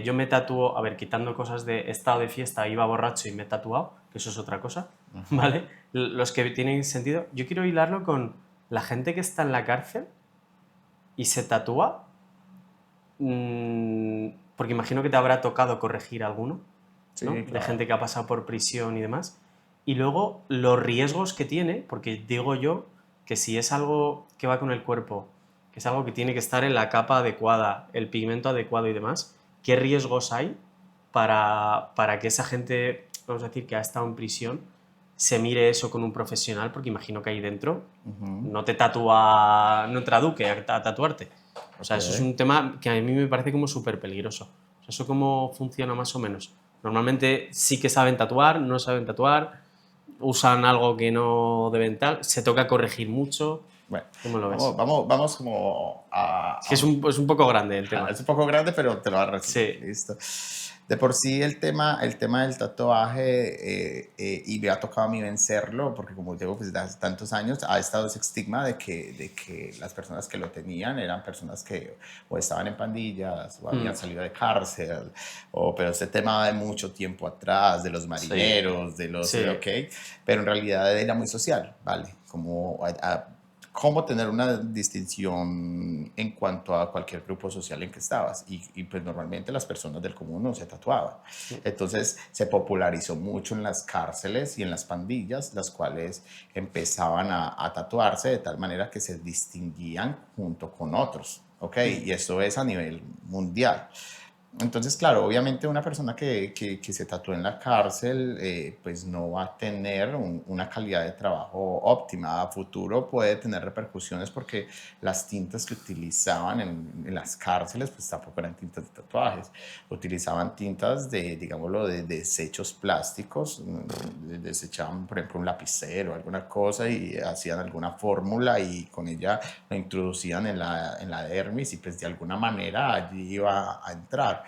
Yo me tatúo, a ver, quitando cosas de estado de fiesta, iba borracho y me he tatuado, que eso es otra cosa, ¿vale? Los que tienen sentido. Yo quiero hilarlo con la gente que está en la cárcel y se tatúa, porque imagino que te habrá tocado corregir alguno, ¿no?
Sí,
De
claro.
gente que ha pasado por prisión y demás. Y luego los riesgos que tiene, porque digo yo que si es algo que va con el cuerpo, que es algo que tiene que estar en la capa adecuada, el pigmento adecuado y demás, ¿qué riesgos hay para que esa gente, vamos a decir, que ha estado en prisión, se mire eso con un profesional? Porque imagino que ahí dentro no te tatúa, no traduque a tatuarte. O sea, eso es un tema que a mí me parece como súper peligroso. O sea, ¿eso cómo funciona más o menos? Normalmente sí que saben tatuar, no saben tatuar, usan algo que no deben tal, se toca corregir mucho.
Bueno,
¿Cómo lo ves?
vamos como a...
Es que es un poco grande el tema.
Es un poco grande, pero te lo voy a resumir.
Sí.
Listo. De por sí el tema del tatuaje, y me ha tocado a mí vencerlo, porque como digo, pues desde hace tantos años ha estado ese estigma de que las personas que lo tenían eran personas que o estaban en pandillas o habían salido de cárcel, o, pero este tema va de mucho tiempo atrás, de los
Sí,
marineros, de los,
Sí.
ok, pero en realidad era muy social, ¿vale? Como cómo tener una distinción en cuanto a cualquier grupo social en que estabas. Y pues normalmente las personas del común no se tatuaban. Entonces se popularizó mucho en las cárceles y en las pandillas, las cuales empezaban a tatuarse de tal manera que se distinguían junto con otros. ¿Ok? Y eso es a nivel mundial. Entonces, claro, obviamente una persona que se tatúa en la cárcel, pues no va a tener una calidad de trabajo óptima. A futuro puede tener repercusiones porque las tintas que utilizaban en las cárceles, pues tampoco eran tintas de tatuajes. Utilizaban tintas de, digámoslo, de desechos plásticos. Desechaban, por ejemplo, un lapicero, alguna cosa y hacían alguna fórmula y con ella lo introducían en la dermis y pues de alguna manera allí iba a entrar.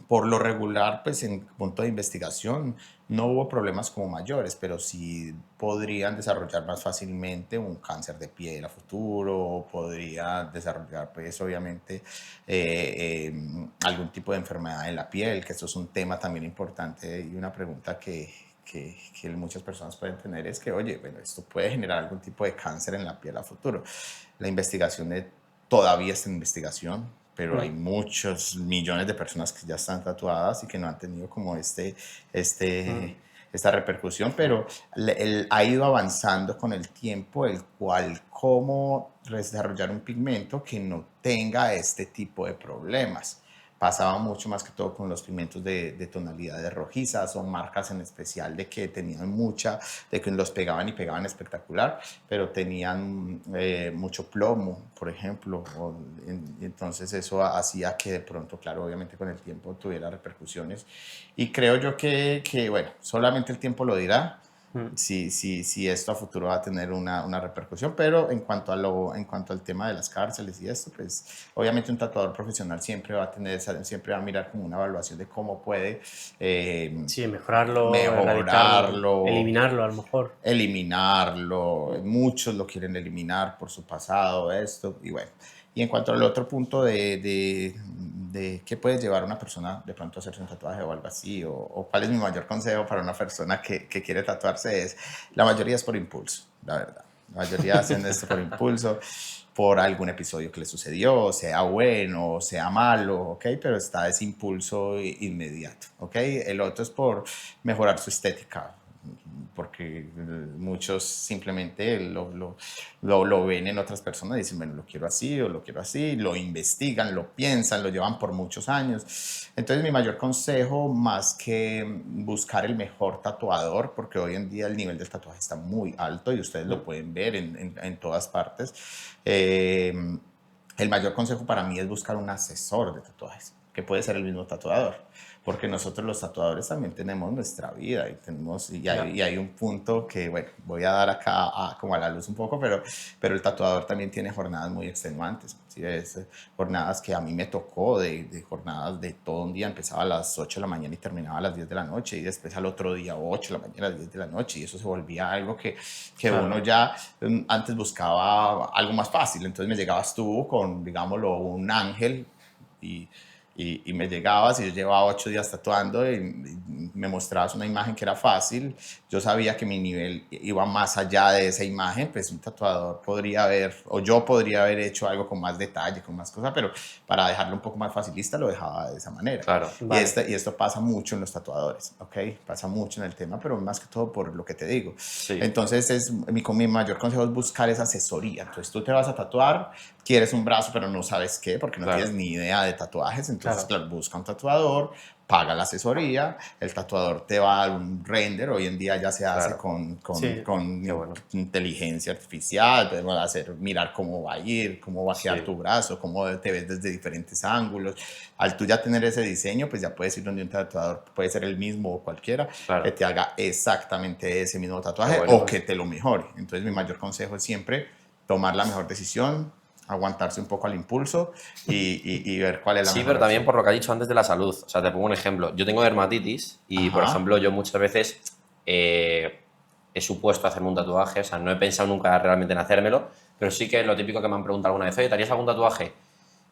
Por lo regular, pues en punto de investigación no hubo problemas como mayores, pero sí podrían desarrollar más fácilmente un cáncer de piel a futuro, podría desarrollar pues obviamente algún tipo de enfermedad en la piel, que esto es un tema también importante y una pregunta que muchas personas pueden tener es que, oye, bueno, esto puede generar algún tipo de cáncer en la piel a futuro. La investigación todavía está en investigación, pero hay muchos millones de personas que ya están tatuadas y que no han tenido como esta repercusión, pero ha ido avanzando con el tiempo, el cual cómo desarrollar un pigmento que no tenga este tipo de problemas. Pasaba mucho más que todo con los pigmentos de tonalidades rojizas o marcas en especial de que tenían mucha, de que los pegaban y pegaban espectacular, pero tenían mucho plomo, por ejemplo. Entonces eso hacía que de pronto, claro, obviamente con el tiempo tuviera repercusiones. Y creo yo bueno, solamente el tiempo lo dirá. Si esto a futuro va a tener una repercusión, pero en cuanto al tema de las cárceles y esto, pues obviamente un tatuador profesional siempre va a tener, siempre va a mirar como una evaluación de cómo puede
Sí, mejorarlo, erradicarlo,
mejorarlo,
eliminarlo a lo mejor.
eliminarlo. Muchos lo quieren eliminar por su pasado, esto, y bueno. Y en cuanto al otro punto de qué puede llevar a una persona de pronto a hacerse un tatuaje o algo así, o cuál es mi mayor consejo para una persona que quiere tatuarse, es la mayoría es por impulso, la verdad. La mayoría hacen esto por impulso, por algún episodio que le sucedió, sea bueno, sea malo, ¿ok? Pero está ese impulso inmediato, ¿ok? El otro es por mejorar su estética, porque muchos simplemente lo ven en otras personas y dicen, bueno, lo quiero así o lo quiero así, lo investigan, lo piensan, lo llevan por muchos años. Entonces mi mayor consejo, más que buscar el mejor tatuador, porque hoy en día el nivel del tatuaje está muy alto y ustedes lo pueden ver en todas partes, el mayor consejo para mí es buscar un asesor de tatuajes, que puede ser el mismo tatuador, porque nosotros los tatuadores también tenemos nuestra vida y hay un punto que, bueno, voy a dar acá como a la luz un poco, pero el tatuador también tiene jornadas muy extenuantes, ¿sí? Jornadas que a mí me tocó, de jornadas de todo un día, empezaba a las 8 de la mañana y terminaba a las 10 de la noche, y después al otro día 8 de la mañana a las 10 de la noche, y eso se volvía algo que
Claro.
uno ya antes buscaba algo más fácil, entonces me llegabas tú con, digámoslo, un ángel y y me llegabas y yo llevaba 8 días tatuando y me mostrabas una imagen que era fácil, yo sabía que mi nivel iba más allá de esa imagen, pues un tatuador podría haber, o yo podría haber hecho algo con más detalle, con más cosas, pero para dejarlo un poco más facilista lo dejaba de esa manera.
Claro.
Vale.
Y esto pasa mucho en los tatuadores, ¿ok? Pasa mucho en el tema, pero más que todo por lo que te digo.
Sí.
Entonces, mi mayor consejo es buscar esa asesoría. Entonces, tú te vas a tatuar, quieres un brazo, pero no sabes qué, porque no
Claro.
tienes ni idea de tatuajes. Entonces,
Claro.
claro, busca un tatuador, paga la asesoría, el tatuador te va a dar un render. Hoy en día ya se hace
Claro.
Sí.
con
Qué bueno.
inteligencia artificial, podemos hacer, mirar cómo va a ir, cómo va a quedar
Sí.
tu brazo, cómo te ves desde diferentes ángulos. Al tú ya tener ese diseño, pues ya puedes ir donde un tatuador, puede ser el mismo o cualquiera,
Claro.
que te haga exactamente ese mismo tatuaje
Qué bueno.
o que te lo mejore. Entonces mi mayor consejo es siempre tomar la mejor decisión, aguantarse un poco al impulso y ver cuál es la
Sí,
mejor
pero también
opción.
por lo que has dicho antes de la salud. O sea, te pongo un ejemplo. Yo tengo dermatitis y, por
Ajá.
ejemplo, yo muchas veces he supuesto hacerme un tatuaje. O sea, no he pensado nunca realmente en hacérmelo, pero sí que es lo típico que me han preguntado alguna vez, oye, ¿te harías algún tatuaje?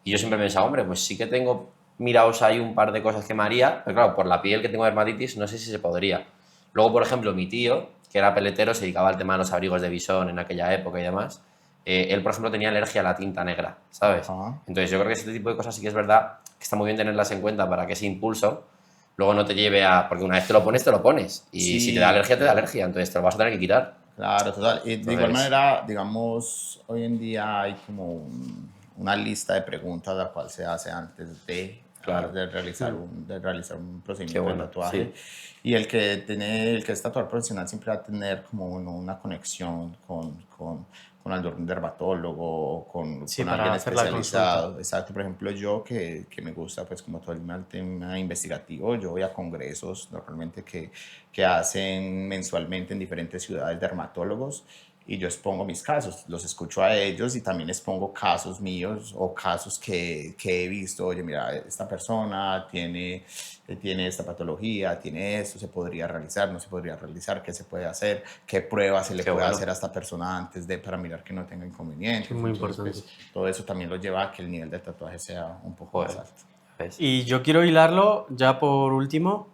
Y yo siempre he pensado, hombre, pues sí que tengo mirados ahí un par de cosas que me haría, pero claro, por la piel que tengo dermatitis no sé si se podría. Luego, por ejemplo, mi tío, que era peletero, se dedicaba al tema de los abrigos de visón en aquella época y demás, él, por ejemplo, tenía alergia a la tinta negra, ¿sabes?
Ajá.
Entonces yo creo que este tipo de cosas sí que es verdad que está muy bien tenerlas en cuenta para que ese impulso luego no te lleve a... Porque una vez te lo pones, te lo pones. Y si te da
Sí,
alergia, te da
claro.
alergia. Entonces te lo vas a tener que quitar.
Claro, total. Y de igual
Entonces,
manera, digamos, hoy en día hay como una lista de preguntas la cual se hace antes
claro,
de realizar un
qué
procedimiento de
bueno,
tatuaje.
sí.
Y el que es tatuador profesional siempre va a tener como una conexión con algún dermatólogo o
Sí,
con
para
alguien
hacer la consulta.
especializado. Exacto, por ejemplo, yo que me gusta pues como todo el tema investigativo, yo voy a congresos normalmente que hacen mensualmente en diferentes ciudades dermatólogos y yo expongo mis casos, los escucho a ellos y también expongo casos míos o casos que he visto, oye, mira, esta persona tiene esta patología, tiene esto, se podría realizar, no se podría realizar, qué se puede hacer, qué pruebas se le
Qué
puede
bueno.
hacer a esta persona antes de para mirar que no tenga
Sí,
inconvenientes.
muy
Entonces,
importante.
pues todo eso también lo lleva a que el nivel de tatuaje sea un poco más
Joder,
alto.
¿ves?
Y yo quiero hilarlo ya por último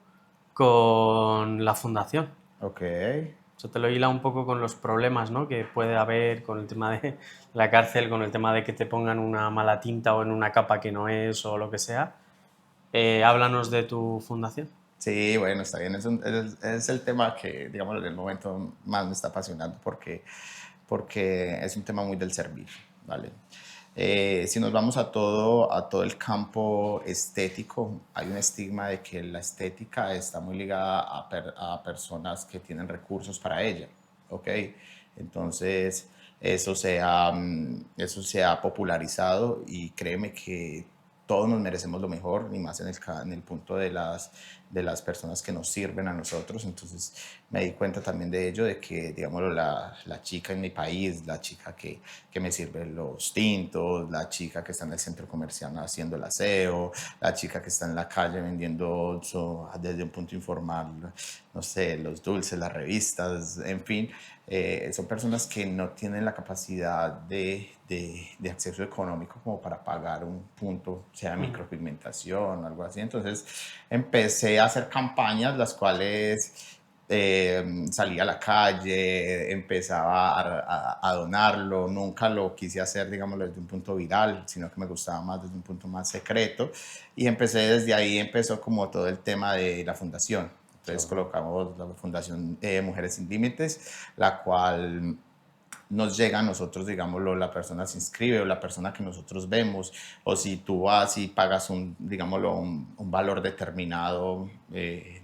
con la fundación.
Ok.
Eso te lo hila un poco con los problemas, ¿no?, que puede haber con el tema de la cárcel, con el tema de que te pongan una mala tinta o en una capa que no es o lo que sea. Háblanos de tu fundación.
Sí, bueno, está bien. Es el tema que, digamos, en el momento más me está apasionando porque es un tema muy del servir, ¿vale? Si nos vamos a todo el campo estético, hay un estigma de que la estética está muy ligada a personas que tienen recursos para ella, ¿ok? Entonces, eso se ha popularizado y créeme que todos nos merecemos lo mejor, ni más en el punto de las personas que nos sirven a nosotros. Entonces me di cuenta también de ello, de que, digámoslo, la chica en mi país, la chica que me sirve los tintos, la chica que está en el centro comercial haciendo el aseo, la chica que está en la calle vendiendo desde un punto informal, no sé, los dulces, las revistas, en fin, son personas que no tienen la capacidad de acceso económico como para pagar un punto, sea micropigmentación o algo así. Entonces empecé a hacer campañas las cuales salía a la calle, empezaba a donarlo, nunca lo quise hacer, digamos, desde un punto viral, sino que me gustaba más desde un punto más secreto. Y empecé desde ahí, empezó como todo el tema de la fundación.
Qué
Entonces
bueno.
colocamos la Fundación Mujeres Sin Límites, la cual nos llega a nosotros, digámoslo, la persona se inscribe o la persona que nosotros vemos, o si tú vas y pagas digámoslo, un valor determinado,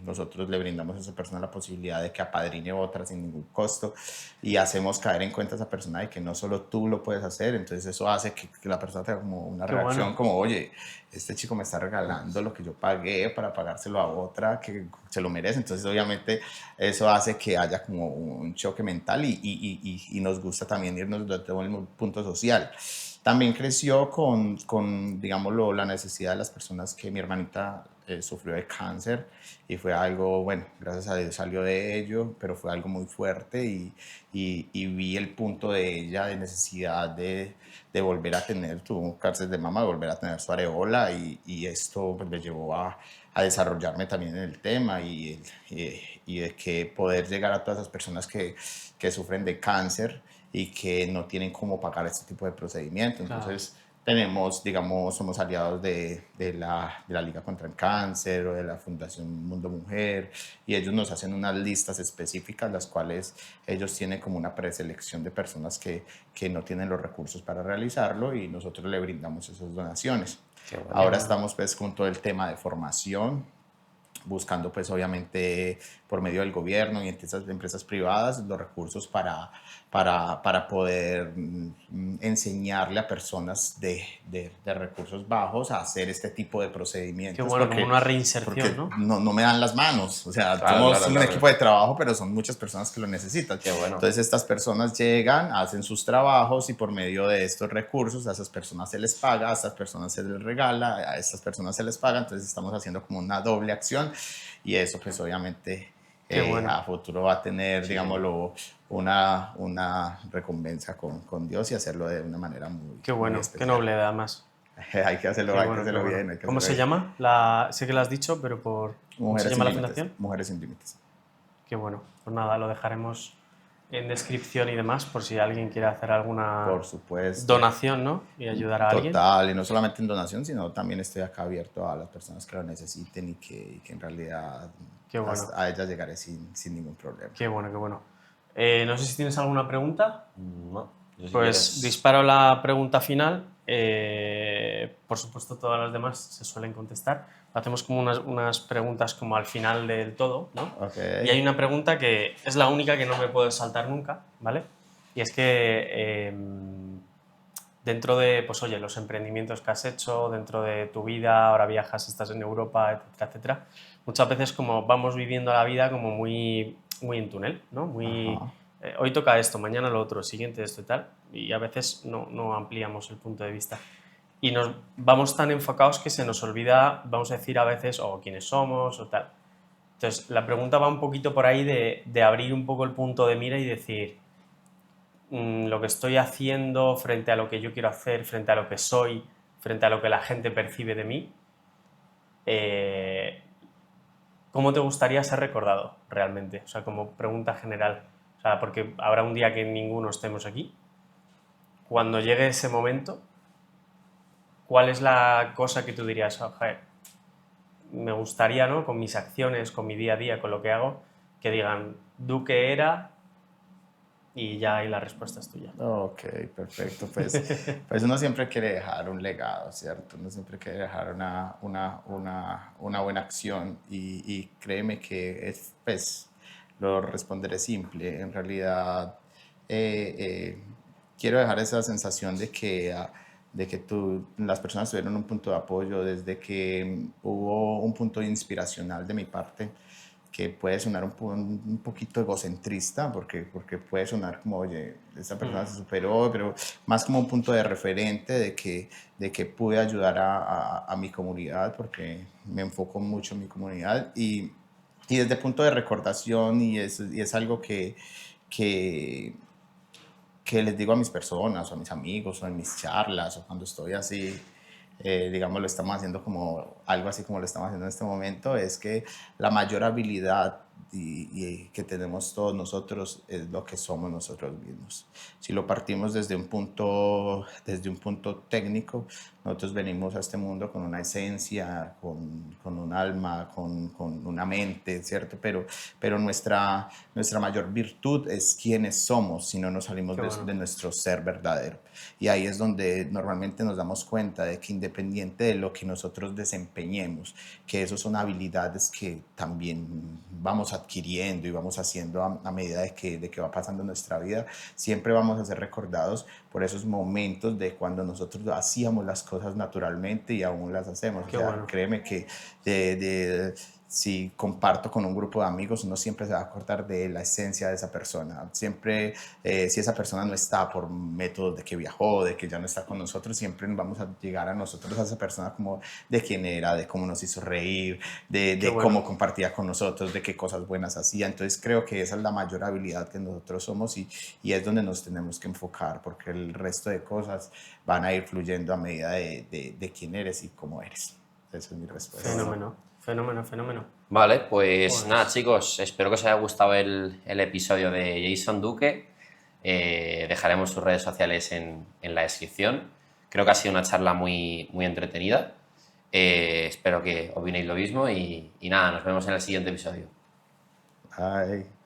nosotros le brindamos a esa persona la posibilidad de que apadrine otra sin ningún costo y hacemos caer en cuenta a esa persona de que no solo tú lo puedes hacer, entonces eso hace que la persona tenga como una
Qué
reacción
bueno.
como, oye, este chico me está regalando lo que yo pagué para pagárselo a otra que se lo merece, entonces obviamente eso hace que haya como un choque mental y nos gusta también irnos desde un punto social. También creció digámoslo, la necesidad de las personas que mi hermanita sufrió de cáncer y fue algo, bueno, gracias a Dios salió de ello, pero fue algo muy fuerte y vi el punto de ella de necesidad de volver a tener, tuvo un cáncer de mama, de volver a tener su areola y esto pues, me llevó a desarrollarme también en el tema y de que poder llegar a todas esas personas que sufren de cáncer y que no tienen cómo pagar este tipo de procedimiento.
Claro.
Entonces, tenemos, digamos, somos aliados de la Liga contra el Cáncer o de la Fundación Mundo Mujer y ellos nos hacen unas listas específicas, las cuales ellos tienen como una preselección de personas que no tienen los recursos para realizarlo y nosotros le brindamos esas donaciones.
Qué bueno.
Ahora estamos pues con todo el tema de formación buscando pues obviamente por medio del gobierno y estas empresas privadas los recursos para poder enseñarle a personas de recursos bajos a hacer este tipo de
Qué
procedimientos.
bueno, como una
Porque
reinserción, ¿no?
no me dan las manos, o sea,
Claro,
somos
claro,
un
claro.
equipo de trabajo, pero son muchas personas que lo necesitan.
Qué bueno.
Entonces estas personas llegan, hacen sus trabajos y por medio de estos recursos a esas personas se les paga, a estas personas se les regala, a estas personas se les paga, entonces estamos haciendo como una doble acción y eso pues obviamente
Qué bueno.
a futuro va a tener, digámoslo, una recompensa con Dios y hacerlo de una manera muy,
Qué
muy
bueno, qué
especial.
noble además.
Hay que hacerlo,
Qué
hay que
bueno, qué
hacerlo
bueno.
bien. Hay que
¿Cómo se
hacerlo bien.
llama? Sé que lo has dicho, pero ¿cómo se
Mujeres
llama
sin
la
límites.
fundación?
Mujeres sin límites.
Qué bueno. Pues nada, lo dejaremos en descripción y demás por si alguien quiere hacer alguna
Por supuesto.
donación, ¿no? Y ayudar a alguien.
Total, y no solamente en donación, sino también estoy acá abierto a las personas que lo necesiten y que en realidad
Qué bueno.
a ellas llegaré sin ningún problema.
Qué bueno, qué bueno. No sé si tienes alguna pregunta.
No, yo si
Pues
quieres-
disparo la pregunta final. Por supuesto, todas las demás se suelen contestar. Hacemos como unas preguntas como al final del todo, ¿no?
Ok.
Y hay una pregunta que es la única que no me puedo saltar nunca, ¿vale? Y es que dentro de, pues oye, los emprendimientos que has hecho, dentro de tu vida, ahora viajas, estás en Europa, etcétera, etcétera, muchas veces como vamos viviendo la vida como muy, muy en túnel, ¿no? Muy,
Ajá.
hoy toca esto, mañana lo otro, siguiente esto y tal, y a veces no ampliamos el punto de vista. Y nos vamos tan enfocados que se nos olvida, vamos a decir a veces, o quiénes somos o tal. Entonces, la pregunta va un poquito por ahí de abrir un poco el punto de mira y decir, lo que estoy haciendo frente a lo que yo quiero hacer, frente a lo que soy, frente a lo que la gente percibe de mí, ¿cómo te gustaría ser recordado realmente? O sea, como pregunta general. O sea, porque habrá un día que ninguno estemos aquí. Cuando llegue ese momento, ¿cuál es la cosa que tú dirías, "Oh, joder, me gustaría, ¿no? Con mis acciones, con mi día a día, con lo que hago, que digan, Duque era", y ya ahí la respuesta es tuya.
Ok, perfecto. Pues uno siempre quiere dejar un legado, ¿cierto? Uno siempre quiere dejar una buena acción y créeme que pues, lo responderé simple. En realidad, quiero dejar esa sensación de que las personas tuvieron un punto de apoyo, desde que hubo un punto inspiracional de mi parte que puede sonar un poquito egocentrista, porque puede sonar como, oye, esta persona se superó, pero más como un punto de referente de que pude ayudar a mi comunidad, porque me enfoco mucho en mi comunidad, y desde el punto de recordación, y es algo que, que les digo a mis personas, o a mis amigos, o en mis charlas, o cuando estoy así, digamos, lo estamos haciendo como algo así como lo estamos haciendo en este momento, es que la mayor habilidad y que tenemos todos nosotros es lo que somos nosotros mismos. Si lo partimos desde un punto técnico, nosotros venimos a este mundo con una esencia, con un alma, con una mente, ¿cierto? Pero nuestra mayor virtud es quiénes somos si no nos salimos de nuestro ser verdadero. Y ahí es donde normalmente nos damos cuenta de que independiente de lo que nosotros desempeñemos, que eso son habilidades que también vamos adquiriendo y vamos haciendo a medida de que va pasando nuestra vida, siempre vamos a ser recordados por esos momentos de cuando nosotros hacíamos las cosas naturalmente y aún las hacemos.
Qué
o sea,
bueno.
créeme que si comparto con un grupo de amigos, uno siempre se va a acordar de la esencia de esa persona. Siempre, si esa persona no está por métodos de que viajó, de que ya no está con nosotros, siempre vamos a llegar a nosotros a esa persona como de quién era, de cómo nos hizo reír, de cómo compartía con nosotros, de qué cosas buenas hacía. Entonces creo que esa es la mayor habilidad que nosotros somos y es donde nos tenemos que enfocar, porque el resto de cosas van a ir fluyendo a medida de quién eres y cómo eres. Esa es mi respuesta.
Fenómeno.
Vale, pues nada, chicos, espero que os haya gustado el episodio de Jason Duque. Dejaremos sus redes sociales en la descripción. Creo que ha sido una charla muy entretenida. Espero que opinéis lo mismo y nada, nos vemos en el siguiente episodio.
Bye.